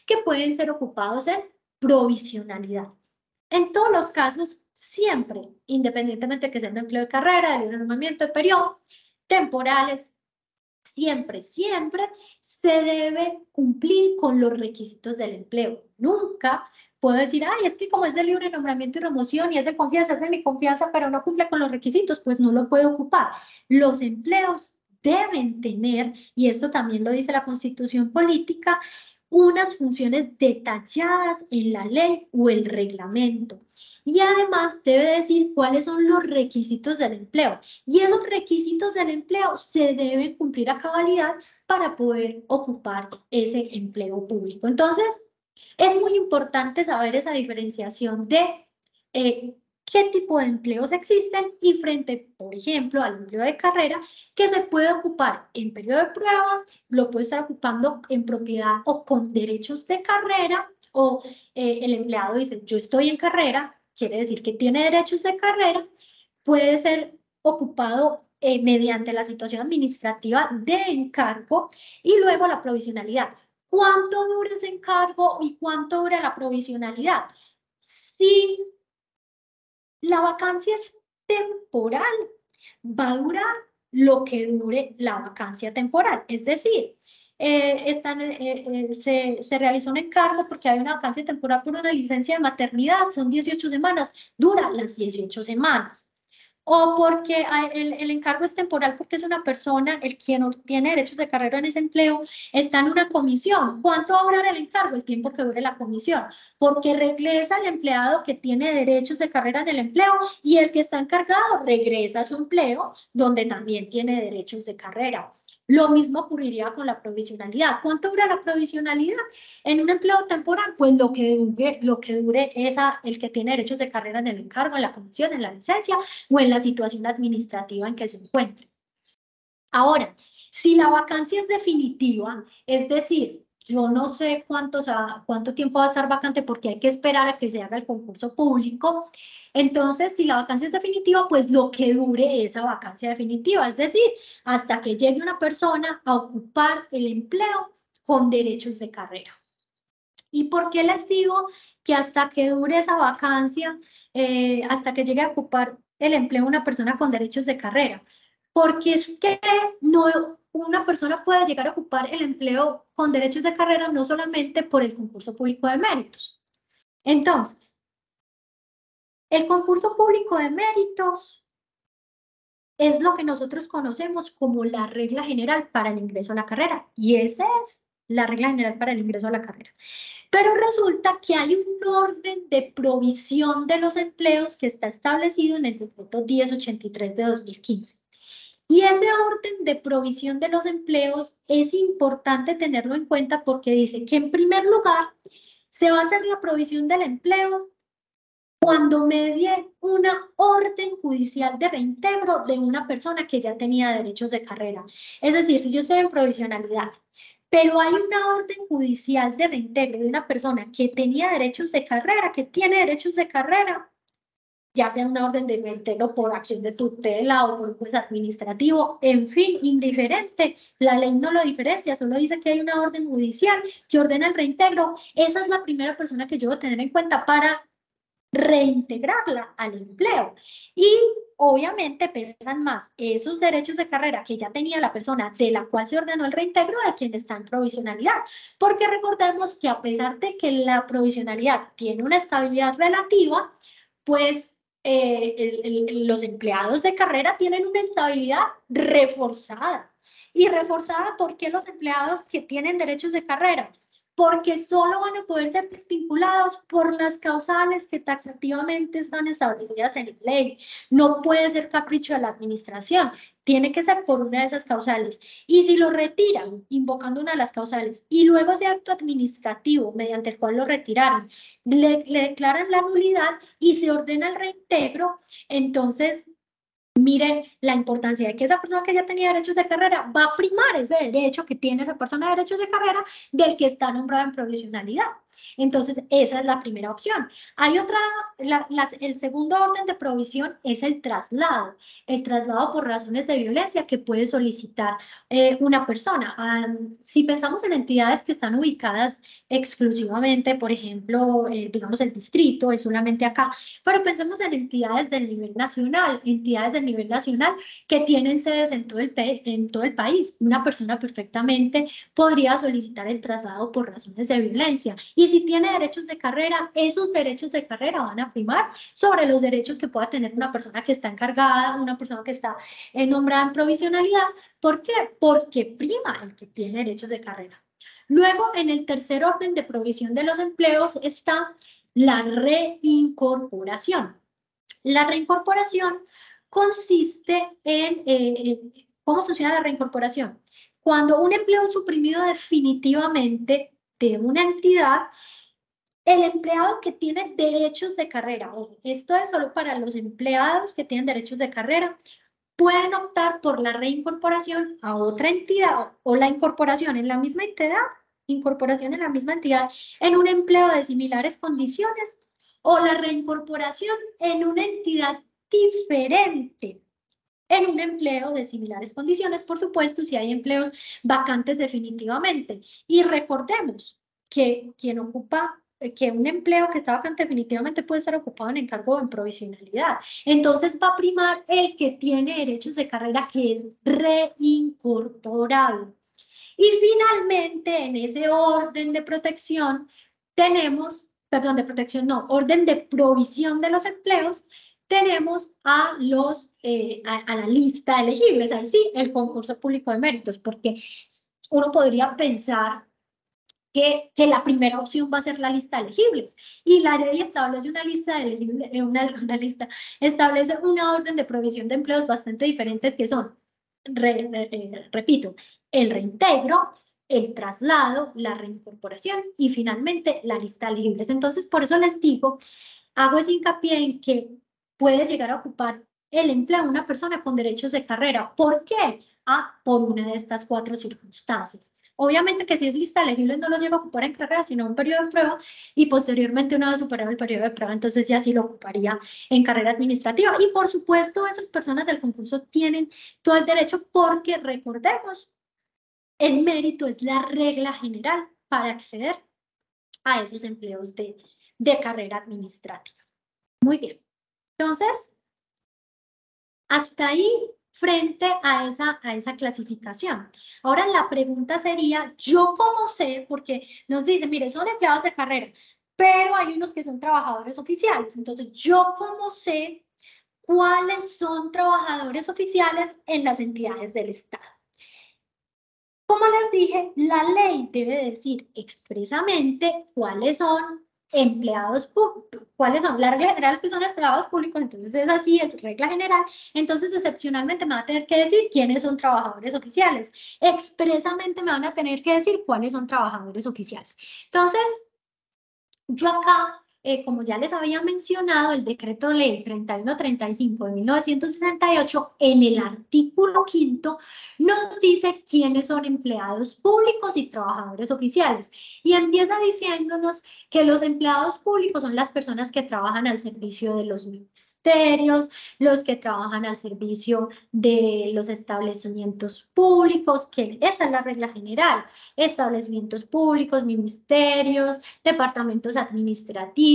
que pueden ser ocupados en provisionalidad. En todos los casos, siempre, independientemente de que sea un empleo de carrera, de libre nombramiento, de periodo, temporales, siempre se debe cumplir con los requisitos del empleo. Nunca puedo decir, ay, es que como es de libre nombramiento y remoción y es de confianza, es de mi confianza, pero no cumple con los requisitos, pues no lo puedo ocupar. Los empleos deben tener, y esto también lo dice la Constitución Política, unas funciones detalladas en la ley o el reglamento. Y además debe decir cuáles son los requisitos del empleo. Y esos requisitos del empleo se deben cumplir a cabalidad para poder ocupar ese empleo público. Entonces, es muy importante saber esa diferenciación de qué tipo de empleos existen y frente, por ejemplo, al empleo de carrera que se puede ocupar en periodo de prueba, lo puede estar ocupando en propiedad o con derechos de carrera, o el empleado dice, yo estoy en carrera, quiere decir que tiene derechos de carrera, puede ser ocupado mediante la situación administrativa de encargo y luego la provisionalidad. ¿Cuánto dura ese encargo y cuánto dura la provisionalidad? Si la vacancia es temporal, va a durar lo que dure la vacancia temporal. Es decir, se realizó un encargo porque hay una vacancia temporal por una licencia de maternidad, son 18 semanas, dura las 18 semanas. O porque el encargo es temporal porque es una persona, el quien tiene derechos de carrera en ese empleo, está en una comisión. ¿Cuánto va a durar el encargo? El tiempo que dure la comisión. Porque regresa el empleado que tiene derechos de carrera en el empleo y el que está encargado regresa a su empleo donde también tiene derechos de carrera. Lo mismo ocurriría con la provisionalidad. ¿Cuánto dura la provisionalidad? En un empleo temporal, pues lo que dure el que tiene derechos de carrera en el encargo, en la comisión, en la licencia o en la situación administrativa en que se encuentre. Ahora, si la vacancia es definitiva, es decir, yo no sé cuánto tiempo va a estar vacante porque hay que esperar a que se haga el concurso público. Entonces, si la vacancia es definitiva, pues lo que dure esa vacancia definitiva, es decir, hasta que llegue una persona a ocupar el empleo con derechos de carrera. ¿Y por qué les digo que hasta que dure esa vacancia, hasta que llegue a ocupar el empleo una persona con derechos de carrera? Porque es que no, una persona puede llegar a ocupar el empleo con derechos de carrera no solamente por el concurso público de méritos. Entonces, el concurso público de méritos es lo que nosotros conocemos como la regla general para el ingreso a la carrera. Y esa es la regla general para el ingreso a la carrera. Pero resulta que hay un orden de provisión de los empleos que está establecido en el decreto 1083 de 2015. Y ese orden de provisión de los empleos es importante tenerlo en cuenta porque dice que en primer lugar se va a hacer la provisión del empleo cuando medie una orden judicial de reintegro de una persona que ya tenía derechos de carrera. Es decir, si yo estoy en provisionalidad, pero hay una orden judicial de reintegro de una persona que tenía derechos de carrera, que tiene derechos de carrera, ya sea una orden de reintegro por acción de tutela o por un juez administrativo, en fin, indiferente, la ley no lo diferencia, solo dice que hay una orden judicial que ordena el reintegro. Esa es la primera persona que yo debo tener en cuenta para reintegrarla al empleo. Y obviamente pesan más esos derechos de carrera que ya tenía la persona de la cual se ordenó el reintegro de quien está en provisionalidad. Porque recordemos que a pesar de que la provisionalidad tiene una estabilidad relativa, pues los empleados de carrera tienen una estabilidad reforzada. Y reforzada porque los empleados que tienen derechos de carrera, porque solo van a poder ser desvinculados por las causales que taxativamente están establecidas en la ley. No puede ser capricho de la administración, tiene que ser por una de esas causales. Y si lo retiran, invocando una de las causales, y luego ese acto administrativo mediante el cual lo retiraron, le declaran la nulidad y se ordena el reintegro, entonces miren la importancia de que esa persona que ya tenía derechos de carrera va a primar ese derecho que tiene esa persona de derechos de carrera del que está nombrado en provisionalidad. Entonces, esa es la primera opción. Hay otra, el segundo orden de provisión es el traslado por razones de violencia que puede solicitar una persona. Si pensamos en entidades que están ubicadas exclusivamente, por ejemplo, digamos el distrito es solamente acá, pero pensemos en entidades del nivel nacional, que tienen sedes en todo el país. Una persona perfectamente podría solicitar el traslado por razones de violencia. Y si tiene derechos de carrera, esos derechos de carrera van a primar sobre los derechos que pueda tener una persona que está encargada, una persona que está nombrada en provisionalidad. ¿Por qué? Porque prima el que tiene derechos de carrera. Luego, en el tercer orden de provisión de los empleos está la reincorporación. La reincorporación consiste ¿cómo funciona la reincorporación? Cuando un empleo es suprimido definitivamente de una entidad, El empleado que tiene derechos de carrera, ojo, esto es solo para los empleados que tienen derechos de carrera, pueden optar por la reincorporación a otra entidad o la incorporación en la misma entidad, incorporación en la misma entidad en un empleo de similares condiciones o la reincorporación en una entidad diferente en un empleo de similares condiciones, por supuesto, si hay empleos vacantes definitivamente. Y recordemos que quien ocupa, que un empleo que está vacante definitivamente puede estar ocupado en encargo o en provisionalidad. Entonces va a primar el que tiene derechos de carrera, que es reincorporado. Y finalmente, en ese orden de protección, tenemos, perdón, de protección no, orden de provisión de los empleos, tenemos a la lista de elegibles, ahí sí, el concurso público de méritos, porque uno podría pensar que la primera opción va a ser la lista de elegibles, y la ley establece una lista de elegibles, establece una orden de provisión de empleos bastante diferentes que son, repito, el reintegro, el traslado, la reincorporación y finalmente la lista de elegibles. Entonces, por eso les digo, hago ese hincapié en que puede llegar a ocupar el empleo de una persona con derechos de carrera. ¿Por qué? Por una de estas 4 circunstancias. Obviamente que si es lista elegible no lo lleva a ocupar en carrera, sino en un periodo de prueba, y posteriormente, una vez superado el periodo de prueba, entonces ya sí lo ocuparía en carrera administrativa. Y por supuesto, esas personas del concurso tienen todo el derecho, porque recordemos, el mérito es la regla general para acceder a esos empleos de carrera administrativa. Muy bien. Entonces, hasta ahí frente a esa clasificación. Ahora la pregunta sería, ¿yo cómo sé? Porque nos dicen, mire, son empleados de carrera, pero hay unos que son trabajadores oficiales. Entonces, ¿yo cómo sé cuáles son trabajadores oficiales en las entidades del Estado? Como les dije, la ley debe decir expresamente cuáles son empleados públicos, cuáles son las reglas generales que son empleados públicos. Entonces es así, es regla general. Entonces excepcionalmente me va a tener que decir quiénes son trabajadores oficiales. Expresamente me van a tener que decir cuáles son trabajadores oficiales. Entonces, yo acá, como ya les había mencionado, el decreto ley 3135 de 1968, en el artículo 5, nos dice quiénes son empleados públicos y trabajadores oficiales. Y empieza diciéndonos que los empleados públicos son las personas que trabajan al servicio de los ministerios, los que trabajan al servicio de los establecimientos públicos, que esa es la regla general, establecimientos públicos, ministerios, departamentos administrativos,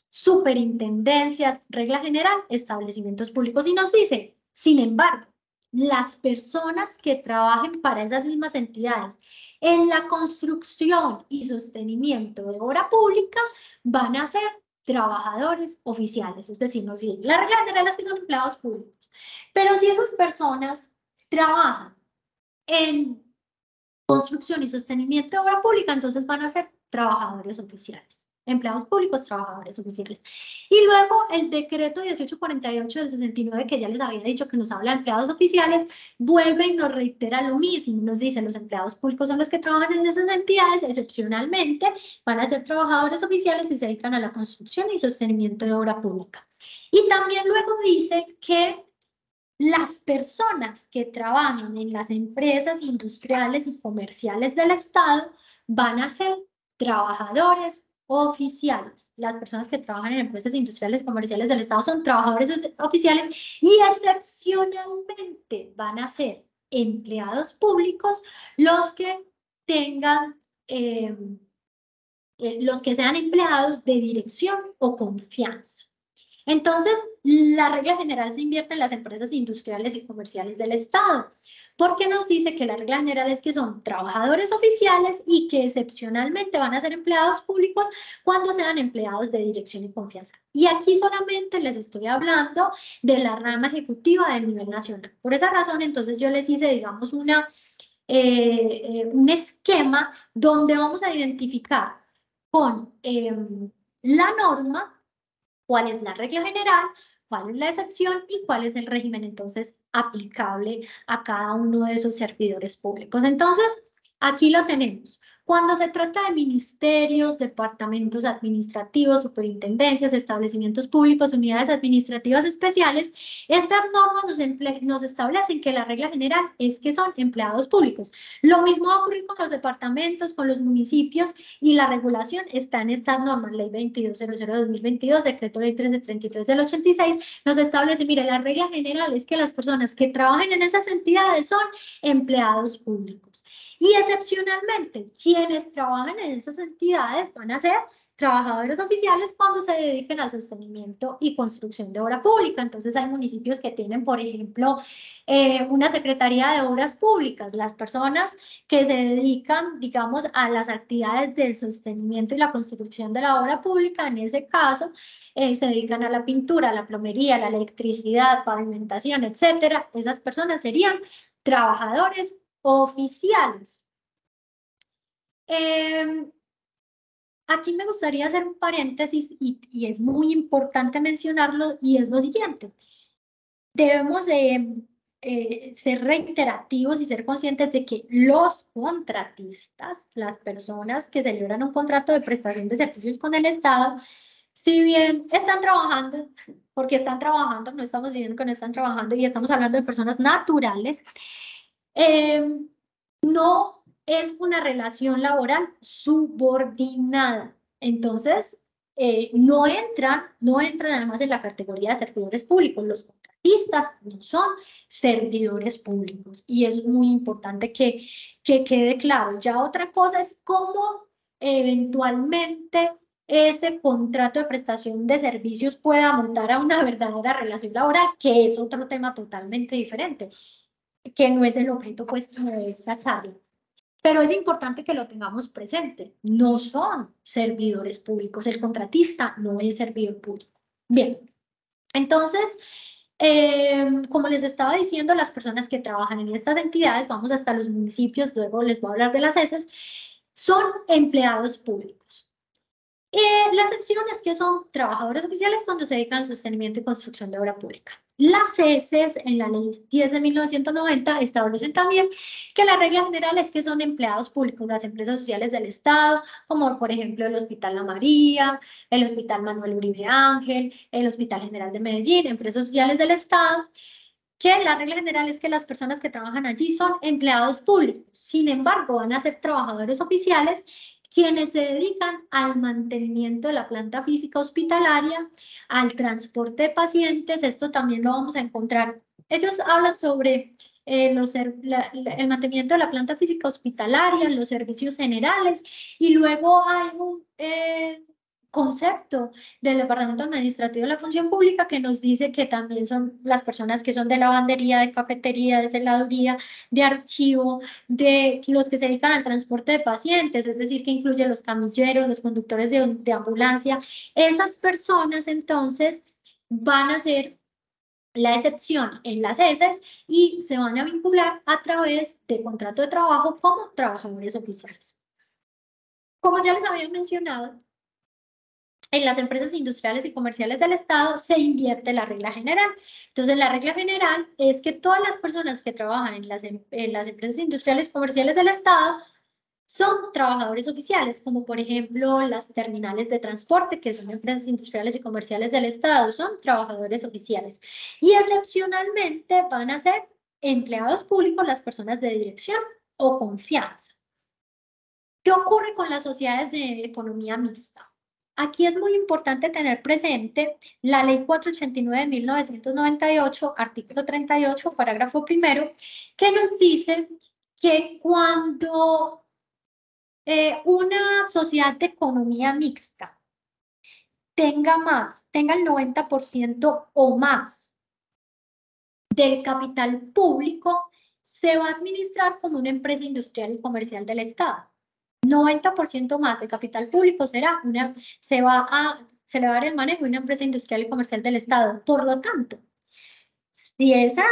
superintendencias, regla general, establecimientos públicos. Y nos dice, sin embargo, las personas que trabajen para esas mismas entidades en la construcción y sostenimiento de obra pública van a ser trabajadores oficiales. Es decir, nos dice, la regla general es que son empleados públicos, pero si esas personas trabajan en construcción y sostenimiento de obra pública, entonces van a ser trabajadores oficiales, empleados públicos, trabajadores oficiales. Y luego el decreto 1848 del 69, que ya les había dicho que nos habla de empleados oficiales, vuelve y nos reitera lo mismo, nos dice los empleados públicos son los que trabajan en esas entidades, excepcionalmente van a ser trabajadores oficiales y se dedican a la construcción y sostenimiento de obra pública. Y también luego dice que las personas que trabajan en las empresas industriales y comerciales del Estado van a ser trabajadores oficiales. Las personas que trabajan en empresas industriales y comerciales del Estado son trabajadores oficiales y excepcionalmente van a ser empleados públicos los que tengan, los que sean empleados de dirección o confianza. Entonces, la regla general se invierte en las empresas industriales y comerciales del Estado, porque nos dice que la regla general es que son trabajadores oficiales y que excepcionalmente van a ser empleados públicos cuando sean empleados de dirección y confianza. Y aquí solamente les estoy hablando de la rama ejecutiva del nivel nacional. Por esa razón, entonces yo les hice, digamos, un esquema donde vamos a identificar con la norma cuál es la regla general, cuál es la excepción y cuál es el régimen entonces aplicable a cada uno de esos servidores públicos. Entonces, aquí lo tenemos. Cuando se trata de ministerios, departamentos administrativos, superintendencias, establecimientos públicos, unidades administrativas especiales, estas normas nos establecen que la regla general es que son empleados públicos. Lo mismo va a ocurrir con los departamentos, con los municipios, y la regulación está en estas normas, Ley 2200/2022, Decreto Ley 1333 del 86, nos establece, mire, la regla general es que las personas que trabajen en esas entidades son empleados públicos. Y excepcionalmente, quienes trabajan en esas entidades van a ser trabajadores oficiales cuando se dediquen al sostenimiento y construcción de obra pública. Entonces hay municipios que tienen, por ejemplo, una Secretaría de Obras Públicas. Las personas que se dedican, digamos, a las actividades del sostenimiento y la construcción de la obra pública, en ese caso, se dedican a la pintura, a la plomería, a la electricidad, pavimentación, etcétera. Esas personas serían trabajadores oficiales. Aquí me gustaría hacer un paréntesis y es muy importante mencionarlo, y es lo siguiente. Debemos ser reiterativos y ser conscientes de que los contratistas, las personas que celebran un contrato de prestación de servicios con el Estado, si bien están trabajando, porque están trabajando, no estamos diciendo que no están trabajando, y estamos hablando de personas naturales, no es una relación laboral subordinada. Entonces, no entran además en la categoría de servidores públicos. Los contratistas no son servidores públicos, y eso es muy importante que quede claro. Ya otra cosa es cómo eventualmente ese contrato de prestación de servicios pueda montar a una verdadera relación laboral, que es otro tema totalmente diferente, que no es el objeto pues de esta charla. Pero es importante que lo tengamos presente. No son servidores públicos. El contratista no es servidor público. Bien, entonces, como les estaba diciendo, las personas que trabajan en estas entidades, vamos hasta los municipios, luego les voy a hablar de las ESES, son empleados públicos. La excepción es que son trabajadores oficiales cuando se dedican al sostenimiento y construcción de obra pública. Las ESES, en la Ley 10 de 1990, establecen también que la regla general es que son empleados públicos, las empresas sociales del Estado, como por ejemplo el Hospital La María, el Hospital Manuel Uribe Ángel, el Hospital General de Medellín, empresas sociales del Estado, que la regla general es que las personas que trabajan allí son empleados públicos. Sin embargo, van a ser trabajadores oficiales quienes se dedican al mantenimiento de la planta física hospitalaria, al transporte de pacientes. Esto también lo vamos a encontrar. Ellos hablan sobre el mantenimiento de la planta física hospitalaria, los servicios generales, y luego hay un concepto del Departamento Administrativo de la Función Pública que nos dice que también son las personas que son de lavandería, de cafetería, de celaduría, de archivo, de los que se dedican al transporte de pacientes, es decir, que incluye los camilleros, los conductores de ambulancia. Esas personas entonces van a ser la excepción en las ESES y se van a vincular a través de contrato de trabajo como trabajadores oficiales. Como ya les había mencionado, en las empresas industriales y comerciales del Estado se invierte la regla general. Entonces, la regla general es que todas las personas que trabajan en las empresas industriales y comerciales del Estado son trabajadores oficiales, como por ejemplo las terminales de transporte, que son empresas industriales y comerciales del Estado, son trabajadores oficiales. Y excepcionalmente van a ser empleados públicos las personas de dirección o confianza. ¿Qué ocurre con las sociedades de economía mixta? Aquí es muy importante tener presente la Ley 489 de 1998, artículo 38, parágrafo primero, que nos dice que cuando una sociedad de economía mixta tenga el 90% o más del capital público, se va a administrar como una empresa industrial y comercial del Estado. 90% más de capital público se le va a dar el manejo de una empresa industrial y comercial del Estado. Por lo tanto, si esa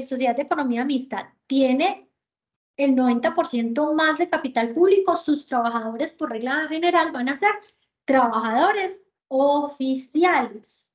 sociedad de economía mixta tiene el 90% más de capital público, sus trabajadores por regla general van a ser trabajadores oficiales.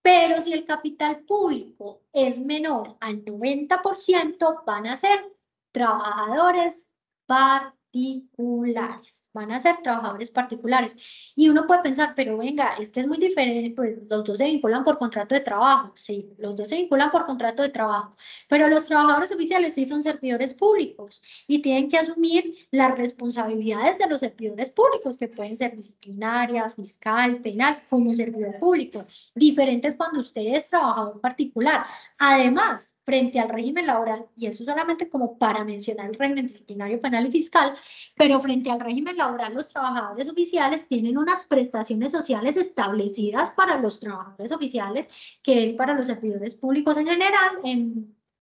Pero si el capital público es menor al 90%, van a ser trabajadores parciales. particulares, van a ser trabajadores particulares. Y uno puede pensar, pero venga, es que es muy diferente, pues los dos se vinculan por contrato de trabajo, sí, los dos se vinculan por contrato de trabajo, pero los trabajadores oficiales sí son servidores públicos y tienen que asumir las responsabilidades de los servidores públicos, que pueden ser disciplinaria, fiscal, penal, como servidor público. Diferentes cuando usted es trabajador particular. Además, frente al régimen laboral, y eso solamente como para mencionar el régimen disciplinario, penal y fiscal, pero frente al régimen laboral, los trabajadores oficiales tienen unas prestaciones sociales establecidas para los trabajadores oficiales, que es para los servidores públicos en general,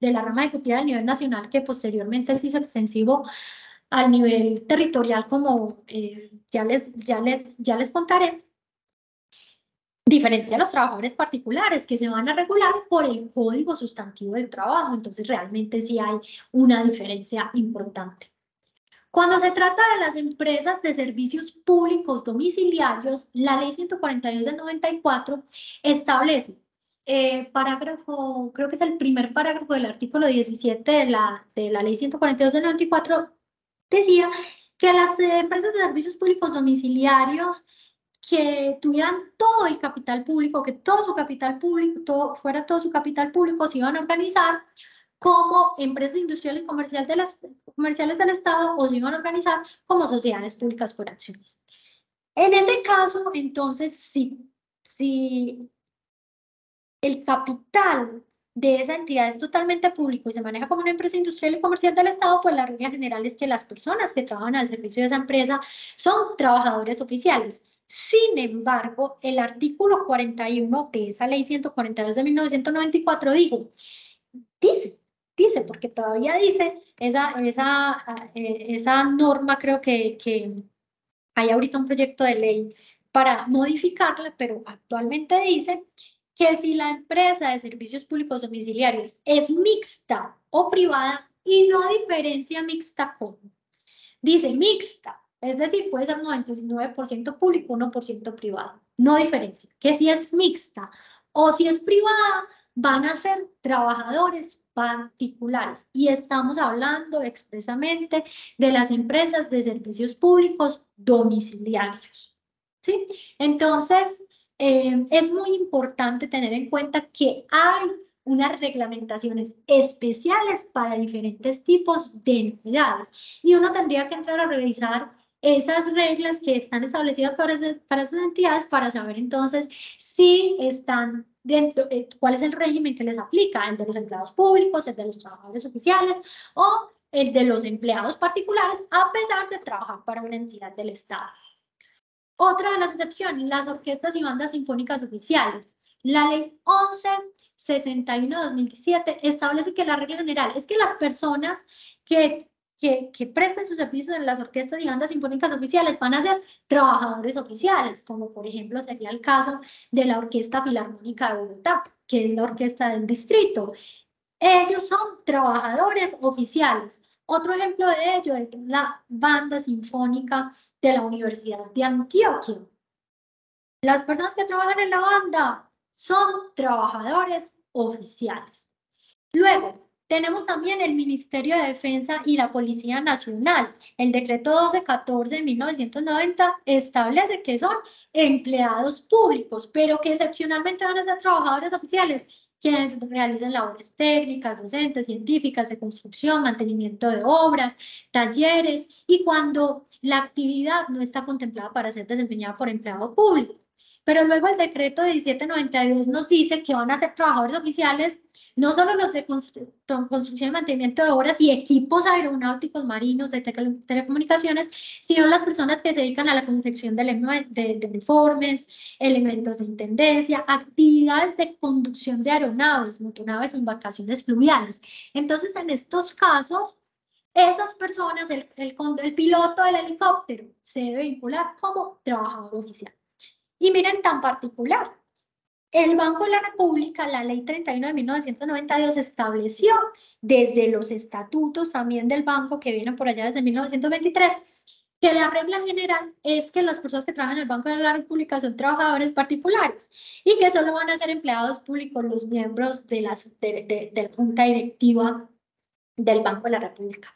de la rama ejecutiva del nivel nacional, que posteriormente se hizo extensivo al nivel territorial, como ya les contaré, diferente a los trabajadores particulares que se van a regular por el Código Sustantivo del Trabajo. Entonces, realmente sí hay una diferencia importante. Cuando se trata de las empresas de servicios públicos domiciliarios, la Ley 142 del 94 establece, creo que es el primer parágrafo del artículo 17 de la Ley 142 del 94, decía que las empresas de servicios públicos domiciliarios que tuvieran todo el capital público, que todo su capital público, fuera todo su capital público, se iban a organizar como empresas industriales y comerciales del Estado, o se iban a organizar como sociedades públicas por acciones. En ese caso, entonces, si el capital de esa entidad es totalmente público y se maneja como una empresa industrial y comercial del Estado, pues la regla general es que las personas que trabajan al servicio de esa empresa son trabajadores oficiales. Sin embargo, el artículo 41 de esa ley 142 de 1994 dice, porque todavía dice, esa norma, creo que hay ahorita un proyecto de ley para modificarla, pero actualmente dice que si la empresa de servicios públicos domiciliarios es mixta o privada, y no diferencia mixta con, dice mixta, es decir, puede ser 99% público, 1% privado, no diferencia, que si es mixta o si es privada, van a ser trabajadores particulares. Y estamos hablando expresamente de las empresas de servicios públicos domiciliarios, ¿sí? Entonces, es muy importante tener en cuenta que hay unas reglamentaciones especiales para diferentes tipos de entidades, y uno tendría que entrar a revisar esas reglas que están establecidas para esas entidades, para saber entonces si están dentro, cuál es el régimen que les aplica, el de los empleados públicos, el de los trabajadores oficiales o el de los empleados particulares, a pesar de trabajar para una entidad del Estado. Otra de las excepciones, las orquestas y bandas sinfónicas oficiales. La ley 1161 de 2017 establece que la regla general es que las personas que presten sus servicios en las orquestas y bandas sinfónicas oficiales van a ser trabajadores oficiales, como por ejemplo sería el caso de la Orquesta Filarmónica de Bogotá, que es la orquesta del distrito. Ellos son trabajadores oficiales. Otro ejemplo de ello es la Banda Sinfónica de la Universidad de Antioquia. Las personas que trabajan en la banda son trabajadores oficiales. Luego, tenemos también el Ministerio de Defensa y la Policía Nacional. El decreto 1214 de 1990 establece que son empleados públicos, pero que excepcionalmente van a ser trabajadores oficiales, quienes realicen labores técnicas, docentes, científicas, de construcción, mantenimiento de obras, talleres, y cuando la actividad no está contemplada para ser desempeñada por empleado público. Pero luego el decreto 1792 nos dice que van a ser trabajadores oficiales no solo los de construcción y mantenimiento de obras y equipos aeronáuticos, marinos, de telecomunicaciones, sino las personas que se dedican a la confección de uniformes, elementos de intendencia, actividades de conducción de aeronaves, motonaves o embarcaciones fluviales. Entonces, en estos casos, esas personas, el piloto del helicóptero, se debe vincular como trabajador oficial. Y miren, tan particular, el Banco de la República, la Ley 31 de 1992, estableció desde los estatutos también del banco, que vienen por allá desde 1923, que la regla general es que las personas que trabajan en el Banco de la República son trabajadores particulares y que solo van a ser empleados públicos los miembros de la Junta Directiva del Banco de la República.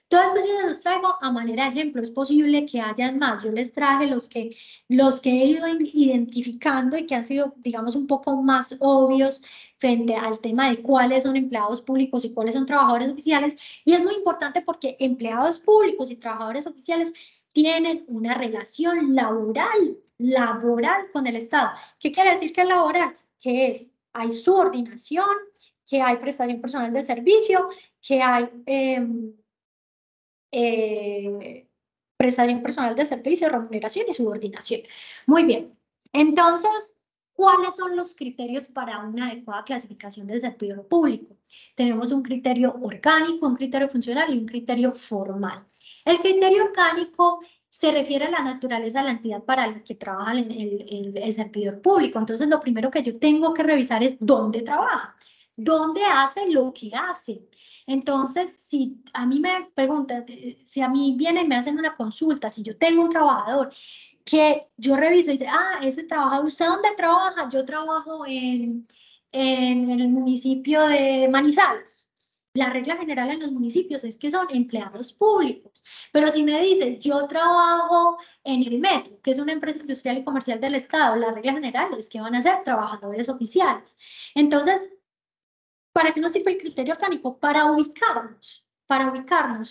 Todo esto yo se los traigo a manera de ejemplo, es posible que hayan más, yo les traje los que he ido identificando y que han sido, digamos, un poco más obvios frente al tema de cuáles son empleados públicos y cuáles son trabajadores oficiales, y es muy importante porque empleados públicos y trabajadores oficiales tienen una relación laboral con el Estado. ¿Qué quiere decir que es laboral? Que es, hay subordinación, que hay prestación personal del servicio, que hay prestación personal de servicio, remuneración y subordinación. Muy bien. Entonces, ¿cuáles son los criterios para una adecuada clasificación del servidor público? Tenemos un criterio orgánico, un criterio funcional y un criterio formal. El criterio orgánico se refiere a la naturaleza de la entidad para la que trabaja el servidor público. Entonces, lo primero que yo tengo que revisar es dónde trabaja, dónde hace lo que hace. Entonces, si a mí me preguntan, si a mí vienen y me hacen una consulta, si yo tengo un trabajador que yo reviso y dice, ah, ese trabajador, ¿usted dónde trabaja? Yo trabajo en el municipio de Manizales. La regla general en los municipios es que son empleados públicos, pero si me dice, yo trabajo en el metro, que es una empresa industrial y comercial del Estado, la regla general es que van a ser trabajadores oficiales. Entonces, ¿para qué nos sirve el criterio orgánico? Para ubicarnos,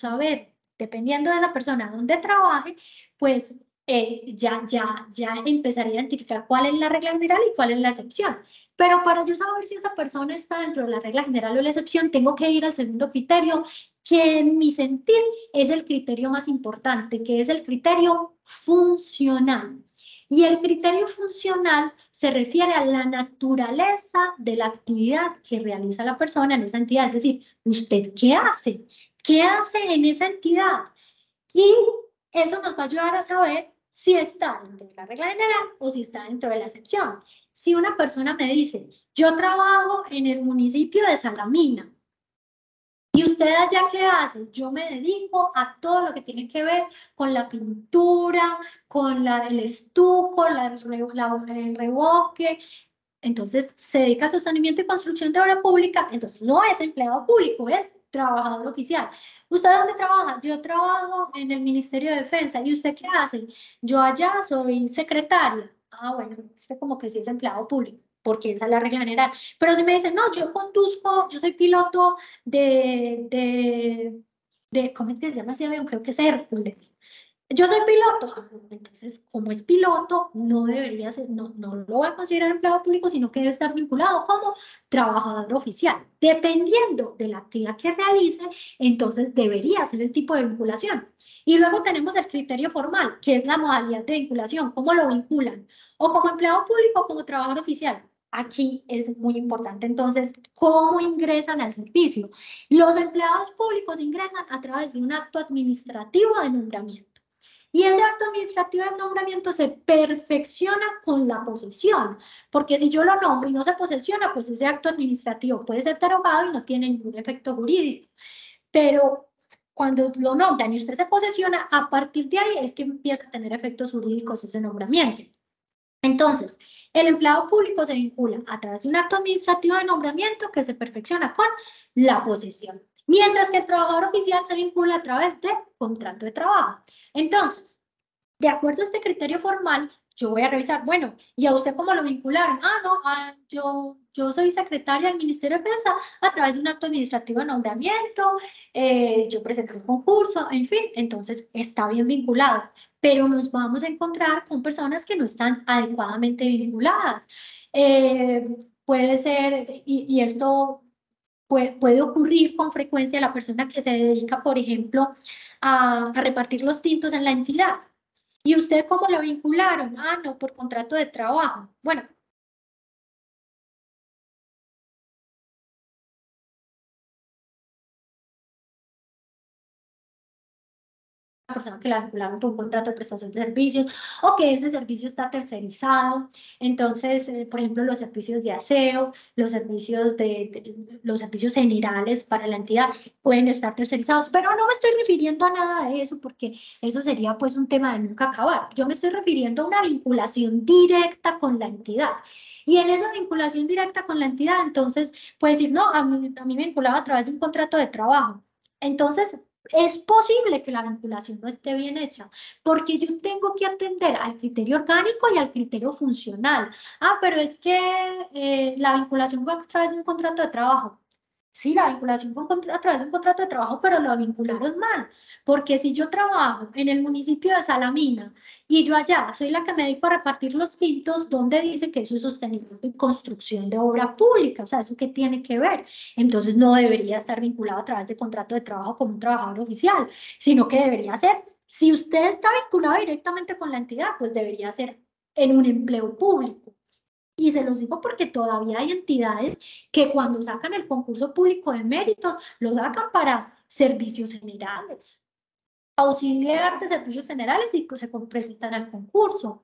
a ver, dependiendo de esa persona donde trabaje, pues ya empezar a identificar cuál es la regla general y cuál es la excepción. Pero para yo saber si esa persona está dentro de la regla general o la excepción, tengo que ir al segundo criterio, que en mi sentir es el criterio más importante, que es el criterio funcional. Y el criterio funcional se refiere a la naturaleza de la actividad que realiza la persona en esa entidad. Es decir, ¿usted qué hace? ¿Qué hace en esa entidad? Y eso nos va a ayudar a saber si está dentro de la regla general o si está dentro de la excepción. Si una persona me dice, yo trabajo en el municipio de Salamina, ¿y usted allá qué hace? Yo me dedico a todo lo que tiene que ver con la pintura, con el estuco, el revoque. Entonces, se dedica al sostenimiento y construcción de obra pública. Entonces, no es empleado público, es trabajador oficial. ¿Usted dónde trabaja? Yo trabajo en el Ministerio de Defensa. ¿Y usted qué hace? Yo allá soy secretaria. Ah, bueno, usted como que sí es empleado público, porque esa es la regla general. Pero si me dicen, no, yo conduzco, yo soy piloto ¿cómo es que se llama ese avión? Creo que es Hércules. Yo soy piloto, entonces, como es piloto, no debería ser, no lo voy a considerar empleado público, sino que debe estar vinculado como trabajador oficial. Dependiendo de la actividad que realice, entonces debería ser el tipo de vinculación. Y luego tenemos el criterio formal, que es la modalidad de vinculación, cómo lo vinculan, o como empleado público o como trabajador oficial. Aquí es muy importante, entonces, cómo ingresan al servicio. Los empleados públicos ingresan a través de un acto administrativo de nombramiento. Y ese acto administrativo de nombramiento se perfecciona con la posesión, porque si yo lo nombro y no se posesiona, pues ese acto administrativo puede ser derogado y no tiene ningún efecto jurídico. Pero cuando lo nombran y usted se posesiona, a partir de ahí es que empieza a tener efectos jurídicos ese nombramiento. Entonces, el empleado público se vincula a través de un acto administrativo de nombramiento que se perfecciona con la posesión, mientras que el trabajador oficial se vincula a través de contrato de trabajo. Entonces, de acuerdo a este criterio formal, yo voy a revisar, bueno, ¿y a usted cómo lo vincularon? Ah, no, yo soy secretaria del Ministerio de Defensa a través de un acto administrativo de nombramiento, yo presenté un concurso, en fin, entonces está bien vinculado, pero nos vamos a encontrar con personas que no están adecuadamente vinculadas. Eh, Puede ser, y esto puede ocurrir con frecuencia, la persona que se dedica, por ejemplo, a repartir los tintos en la entidad. ¿Y usted cómo lo vincularon? Ah, no, por contrato de trabajo. Bueno, persona que la vincularon por un contrato de prestación de servicios o que ese servicio está tercerizado. Entonces, por ejemplo, los servicios de aseo, los servicios generales para la entidad pueden estar tercerizados, pero no me estoy refiriendo a nada de eso porque eso sería pues un tema de nunca acabar. Yo me estoy refiriendo a una vinculación directa con la entidad. Y en esa vinculación directa con la entidad, entonces, puede decir, no, a mí me vinculaba a través de un contrato de trabajo. Entonces, es posible que la vinculación no esté bien hecha, porque yo tengo que atender al criterio orgánico y al criterio funcional. Ah, pero es que la vinculación va a través de un contrato de trabajo. Sí, la vinculación a través de un contrato de trabajo, pero lo vincularon mal, porque si yo trabajo en el municipio de Salamina y yo allá soy la que me dedico a repartir los tintos, ¿dónde dice que eso es sostenimiento y construcción de obra pública? O sea, ¿eso qué tiene que ver? Entonces no debería estar vinculado a través de contrato de trabajo como un trabajador oficial, sino que debería ser, si usted está vinculado directamente con la entidad, pues debería ser en un empleo público. Y se los digo porque todavía hay entidades que cuando sacan el concurso público de méritos, lo sacan para servicios generales, auxiliar de servicios generales y que se presentan al concurso.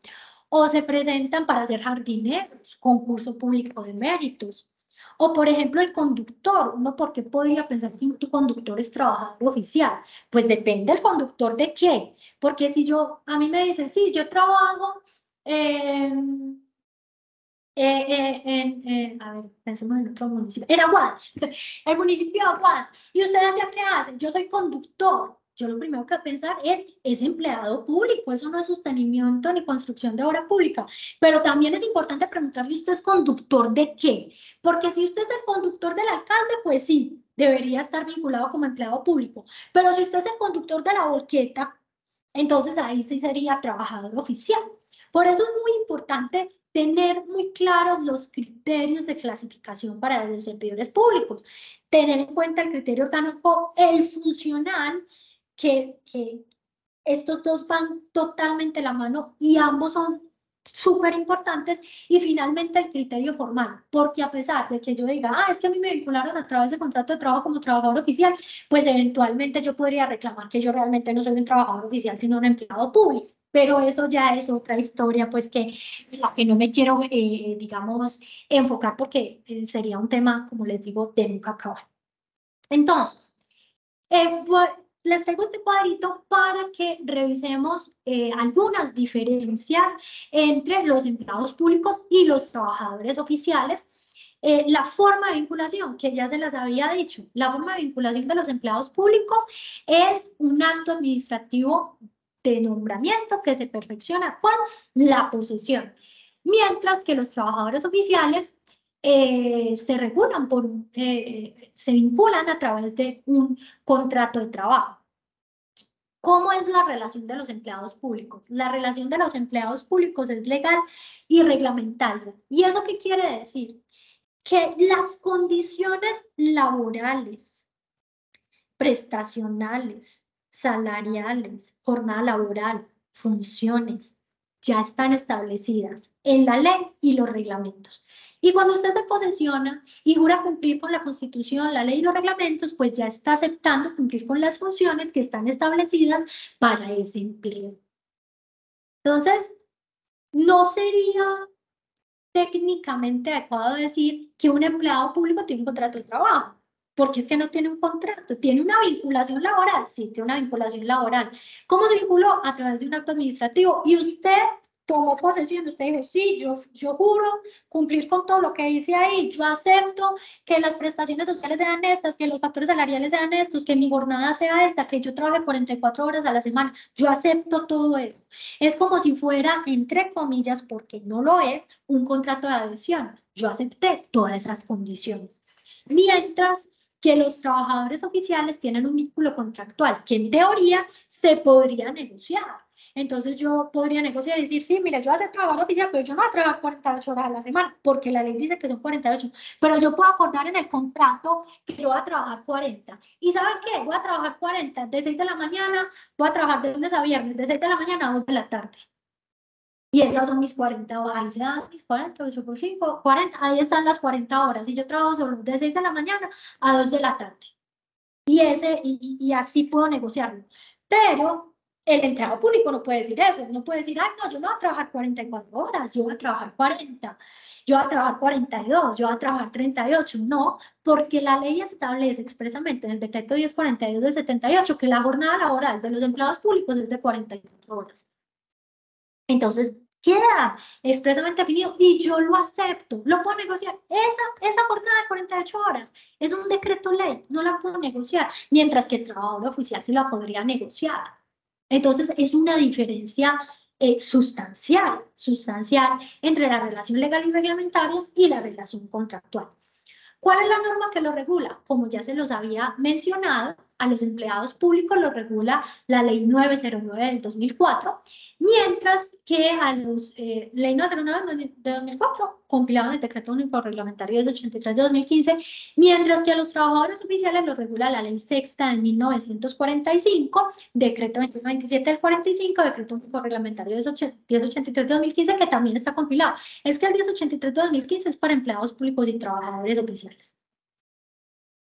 O se presentan para ser jardineros, concurso público de méritos. O por ejemplo el conductor, uno por qué podría pensar que tu conductor es trabajador oficial, pues depende del conductor de qué, porque si yo, a mí me dicen, sí, yo trabajo a ver, pensemos en otro municipio. En Aguas, el municipio de Aguas. ¿Y ustedes ya qué hacen? Yo soy conductor. Yo lo primero que pensar es empleado público. Eso no es sostenimiento ni construcción de obra pública. Pero también es importante preguntarle, ¿usted es conductor de qué? Porque si usted es el conductor del alcalde, pues sí, debería estar vinculado como empleado público. Pero si usted es el conductor de la volqueta, entonces ahí sí sería trabajador oficial. Por eso es muy importante tener muy claros los criterios de clasificación para los servidores públicos, tener en cuenta el criterio orgánico, el funcional, que estos dos van totalmente de la mano y ambos son súper importantes, y finalmente el criterio formal, porque a pesar de que yo diga, ah, es que a mí me vincularon a través de contrato de trabajo como trabajador oficial, pues eventualmente yo podría reclamar que yo realmente no soy un trabajador oficial, sino un empleado público. Pero eso ya es otra historia, pues que la que no me quiero, digamos, enfocar porque sería un tema, como les digo, de nunca acabar. Entonces, les traigo este cuadrito para que revisemos algunas diferencias entre los empleados públicos y los trabajadores oficiales. La forma de vinculación, que ya se las había dicho, la forma de vinculación de los empleados públicos es un acto administrativo de nombramiento que se perfecciona con la posesión, mientras que los trabajadores oficiales se regulan se vinculan a través de un contrato de trabajo. ¿Cómo es la relación de los empleados públicos? La relación de los empleados públicos es legal y reglamentaria. ¿Y eso qué quiere decir? Que las condiciones laborales, prestacionales, salariales, jornada laboral, funciones, ya están establecidas en la ley y los reglamentos. Y cuando usted se posesiona y jura cumplir con la Constitución, la ley y los reglamentos, pues ya está aceptando cumplir con las funciones que están establecidas para ese empleo. Entonces, no sería técnicamente adecuado decir que un empleado público tiene un contrato de trabajo, porque es que no tiene un contrato, tiene una vinculación laboral, sí, tiene una vinculación laboral. ¿Cómo se vinculó? A través de un acto administrativo. Y usted tomó posesión, usted dijo, sí, yo juro cumplir con todo lo que dice ahí, yo acepto que las prestaciones sociales sean estas, que los factores salariales sean estos, que mi jornada sea esta, que yo trabaje 44 horas a la semana, yo acepto todo eso. Es como si fuera, entre comillas, porque no lo es, un contrato de adhesión. Yo acepté todas esas condiciones. Mientras que los trabajadores oficiales tienen un vínculo contractual que en teoría se podría negociar. Entonces yo podría negociar y decir, sí, mira, yo voy a ser trabajador oficial, pero yo no voy a trabajar 48 horas a la semana, porque la ley dice que son 48, pero yo puedo acordar en el contrato que yo voy a trabajar 40. ¿Y saben qué? Voy a trabajar 40 de 6 de la mañana, voy a trabajar de lunes a viernes, de 6 de la mañana a 2 de la tarde. Y esas son mis 40 horas, ahí se dan mis 40, 8 por 5, 40, ahí están las 40 horas. Y yo trabajo solo de 6 de la mañana a 2 de la tarde. Y así puedo negociarlo. Pero el empleado público no puede decir eso, no puede decir, ay, no, yo no voy a trabajar 44 horas, yo voy a trabajar 40, yo voy a trabajar 42, yo voy a trabajar 38, no, porque la ley establece expresamente en el decreto 1042 del 78 que la jornada laboral de los empleados públicos es de 44 horas. Entonces, queda expresamente definido y yo lo acepto, lo puedo negociar. Esa jornada de 48 horas es un decreto ley, no la puedo negociar, mientras que el trabajador oficial sí la podría negociar. Entonces es una diferencia sustancial entre la relación legal y reglamentaria y la relación contractual. ¿Cuál es la norma que lo regula? Como ya se los había mencionado, a los empleados públicos lo regula la Ley 909 del 2004, mientras que a los, Ley 909 de 2004, compilado en el Decreto Único Reglamentario 283 de 2015, mientras que a los trabajadores oficiales lo regula la Ley Sexta de 1945, Decreto 2127 del 45, Decreto Único Reglamentario 1083 de 2015, que también está compilado. Es que el 1083 de 2015 es para empleados públicos y trabajadores oficiales.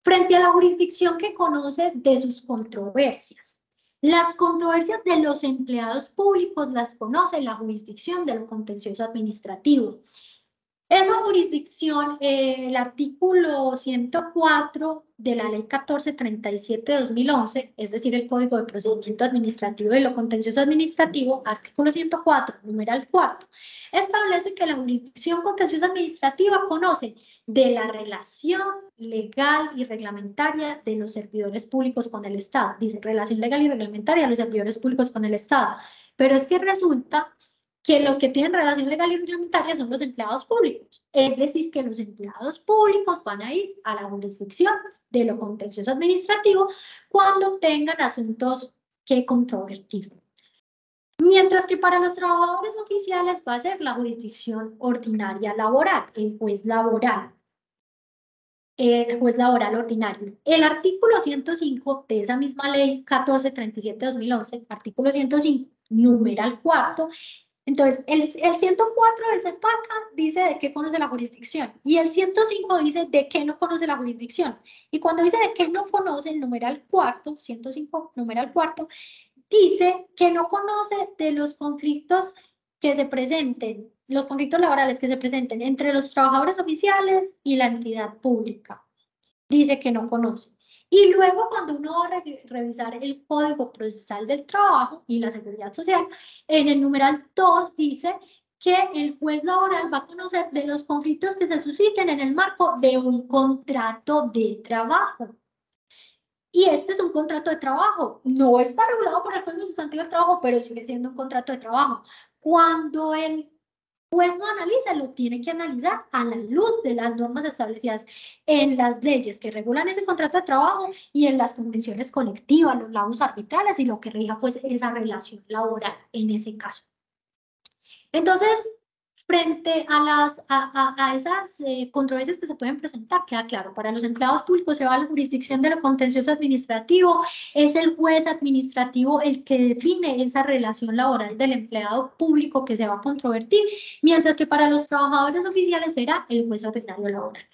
Frente a la jurisdicción que conoce de sus controversias. Las controversias de los empleados públicos las conoce la jurisdicción de lo contencioso administrativo. Esa jurisdicción, el artículo 104 de la Ley 1437 de 2011, es decir, el Código de Procedimiento Administrativo de lo Contencioso Administrativo, artículo 104, numeral 4, establece que la jurisdicción contenciosa administrativa conoce de la relación legal y reglamentaria de los servidores públicos con el Estado. Dice, relación legal y reglamentaria de los servidores públicos con el Estado. Pero es que resulta que los que tienen relación legal y reglamentaria son los empleados públicos. Es decir, que los empleados públicos van a ir a la jurisdicción de lo contencioso administrativo cuando tengan asuntos que controvertir. Mientras que para los trabajadores oficiales va a ser la jurisdicción ordinaria laboral, el juez laboral. El juez laboral ordinario. El artículo 105 de esa misma ley 1437 de 2011, artículo 105, numeral 4, entonces, el 104 de CEPACA dice de qué conoce la jurisdicción y el 105 dice de qué no conoce la jurisdicción. Y cuando dice de qué no conoce, el numeral cuarto, 105, numeral cuarto, dice que no conoce de los conflictos que se presenten, los conflictos laborales que se presenten entre los trabajadores oficiales y la entidad pública. Dice que no conoce. Y luego cuando uno va a revisar el Código Procesal del Trabajo y la Seguridad Social, en el numeral 2 dice que el juez laboral va a conocer de los conflictos que se susciten en el marco de un contrato de trabajo. Y este es un contrato de trabajo. No está regulado por el Código Sustantivo del Trabajo, pero sigue siendo un contrato de trabajo. Cuando el juez lo analiza, lo tiene que analizar a la luz de las normas establecidas en las leyes que regulan ese contrato de trabajo y en las convenciones colectivas, los laudos arbitrales y lo que rija pues esa relación laboral en ese caso. Entonces, frente a esas controversias que se pueden presentar, queda claro, para los empleados públicos se va a la jurisdicción de lo contencioso administrativo, es el juez administrativo el que define esa relación laboral del empleado público que se va a controvertir, mientras que para los trabajadores oficiales será el juez ordinario laboral.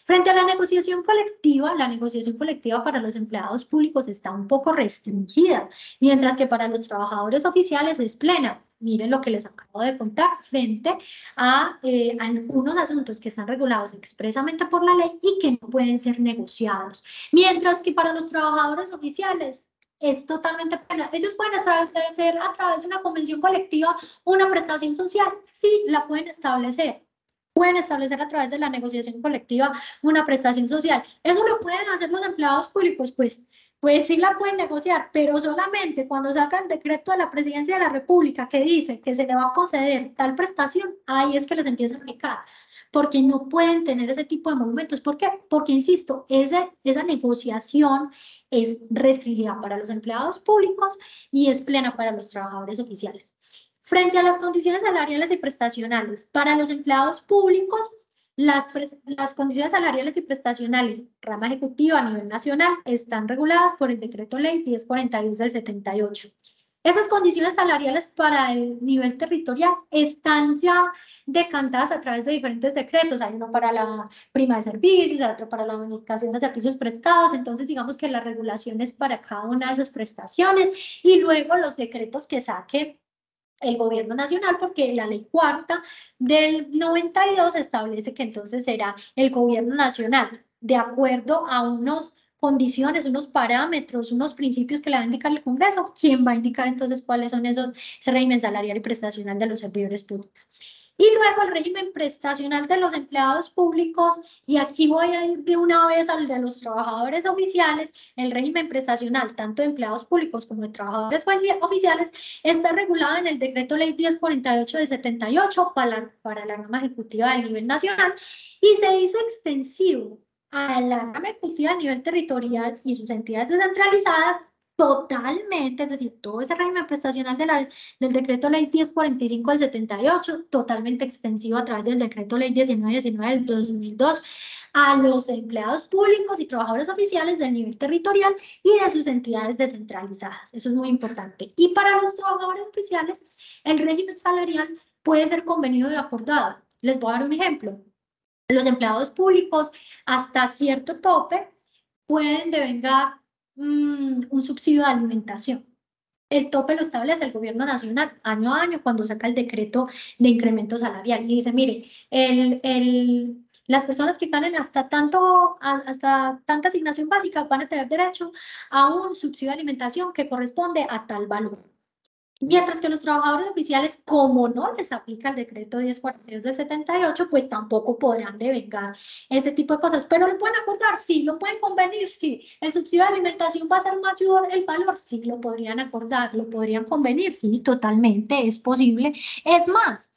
Frente a la negociación colectiva para los empleados públicos está un poco restringida, mientras que para los trabajadores oficiales es plena. Miren lo que les acabo de contar frente a algunos asuntos que están regulados expresamente por la ley y que no pueden ser negociados. Mientras que para los trabajadores oficiales es totalmente plena. Ellos pueden establecer a través de una convención colectiva una prestación social. Sí, la pueden establecer. Pueden establecer a través de la negociación colectiva una prestación social. ¿Eso lo pueden hacer los empleados públicos? Pues sí la pueden negociar, pero solamente cuando saca el decreto de la Presidencia de la República que dice que se le va a conceder tal prestación, ahí es que les empieza a aplicar, porque no pueden tener ese tipo de movimentos. ¿Por qué? Porque, insisto, esa negociación es restringida para los empleados públicos y es plena para los trabajadores oficiales. Frente a las condiciones salariales y prestacionales, para los empleados públicos, las condiciones salariales y prestacionales, rama ejecutiva a nivel nacional, están reguladas por el Decreto Ley 1042 del 78. Esas condiciones salariales para el nivel territorial están ya decantadas a través de diferentes decretos. Hay uno para la prima de servicios, hay otro para la bonificación de servicios prestados. Entonces, digamos que la regulación es para cada una de esas prestaciones y luego los decretos que saque el gobierno nacional, porque la ley cuarta del 92 establece que entonces será el gobierno nacional, de acuerdo a unos condiciones, unos parámetros, unos principios que le va a indicar el Congreso, ¿quién va a indicar entonces cuáles son ese régimen salarial y prestacional de los servidores públicos? Y luego el régimen prestacional de los empleados públicos, y aquí voy a ir de una vez al de los trabajadores oficiales. El régimen prestacional, tanto de empleados públicos como de trabajadores oficiales, está regulado en el Decreto Ley 1048 del 78 para la norma ejecutiva del nivel nacional, y se hizo extensivo a la rama ejecutiva a nivel territorial y sus entidades descentralizadas totalmente, es decir, todo ese régimen prestacional del Decreto Ley 1045 del 78, totalmente extensivo a través del Decreto Ley 1919 del 2002, a los empleados públicos y trabajadores oficiales del nivel territorial y de sus entidades descentralizadas. Eso es muy importante. Y para los trabajadores oficiales, el régimen salarial puede ser convenido y acordado. Les voy a dar un ejemplo. Los empleados públicos, hasta cierto tope, pueden devengar un subsidio de alimentación. El tope lo establece el gobierno nacional año a año cuando saca el decreto de incremento salarial y dice, mire, las personas que ganen hasta tanta asignación básica van a tener derecho a un subsidio de alimentación que corresponde a tal valor. Mientras que los trabajadores oficiales, como no les aplica el decreto 1042 del 78, pues tampoco podrán devengar ese tipo de cosas. ¿Pero lo pueden acordar? Sí. ¿Lo pueden convenir? Sí. ¿El subsidio de alimentación va a ser mayor el valor? Sí, lo podrían acordar, lo podrían convenir. Sí, totalmente, es posible. Es más,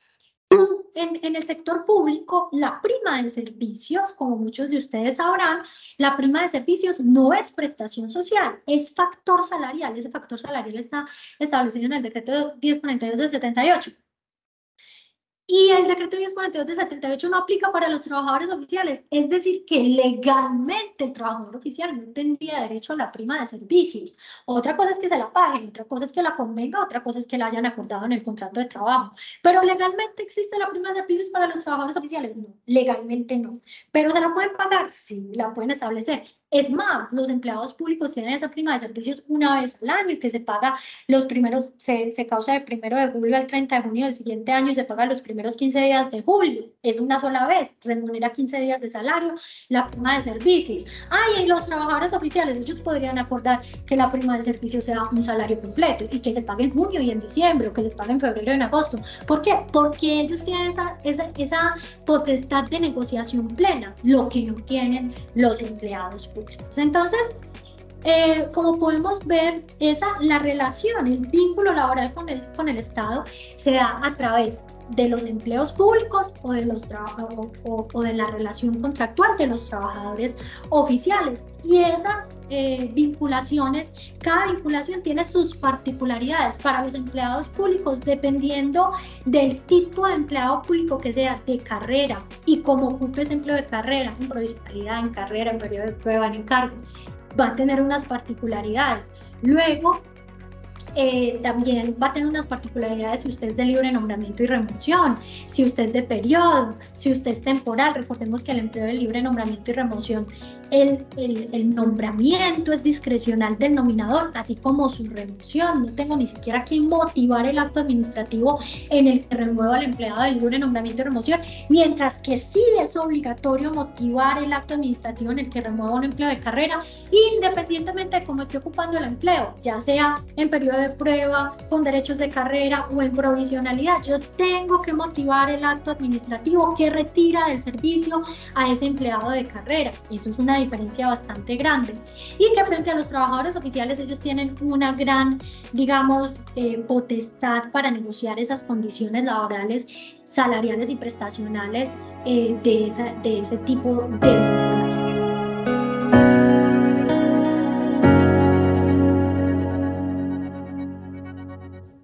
en el sector público, la prima de servicios, como muchos de ustedes sabrán, la prima de servicios no es prestación social, es factor salarial. Ese factor salarial está establecido en el decreto 1042 del 78. Y el decreto 1042 del 78 no aplica para los trabajadores oficiales, es decir, que legalmente el trabajador oficial no tendría derecho a la prima de servicios. Otra cosa es que se la paguen, otra cosa es que la convenga, otra cosa es que la hayan acordado en el contrato de trabajo. Pero legalmente existe la prima de servicios para los trabajadores oficiales, no, legalmente no. Pero ¿se la pueden pagar? Sí, la pueden establecer. Es más, los empleados públicos tienen esa prima de servicios una vez al año, que se paga los primeros, se causa del 1 de julio al 30 de junio del siguiente año y se paga los primeros 15 días de julio. Es una sola vez, remunera 15 días de salario, la prima de servicios. Y los trabajadores oficiales, ellos podrían acordar que la prima de servicios sea un salario completo y que se pague en junio y en diciembre, o que se pague en febrero y en agosto. ¿Por qué? Porque ellos tienen esa potestad de negociación plena, lo que no tienen los empleados públicos. Entonces, como podemos ver, la relación, el vínculo laboral con el Estado se da a través de los empleos públicos o de la relación contractual de los trabajadores oficiales. Y esas vinculaciones, cada vinculación tiene sus particularidades. Para los empleados públicos, dependiendo del tipo de empleado público que sea, de carrera, y cómo ocupe ese empleo de carrera, en provisionalidad, en carrera, en periodo de prueba, en encargo, va a tener unas particularidades. Luego, también va a tener unas particularidades si usted es de libre nombramiento y remoción, si usted es de periodo, si usted es temporal. Recordemos que el empleo de libre nombramiento y remoción, el nombramiento es discrecional del nominador, así como su remoción. No tengo ni siquiera que motivar el acto administrativo en el que remueva al empleado de libre nombramiento y remoción, mientras que sí es obligatorio motivar el acto administrativo en el que remueva un empleo de carrera, independientemente de cómo esté ocupando el empleo, ya sea en periodo de prueba, con derechos de carrera o en provisionalidad. Yo tengo que motivar el acto administrativo que retira del servicio a ese empleado de carrera. Eso es una diferencia bastante grande. Y que frente a los trabajadores oficiales, ellos tienen una gran, digamos, potestad para negociar esas condiciones laborales, salariales y prestacionales de ese tipo de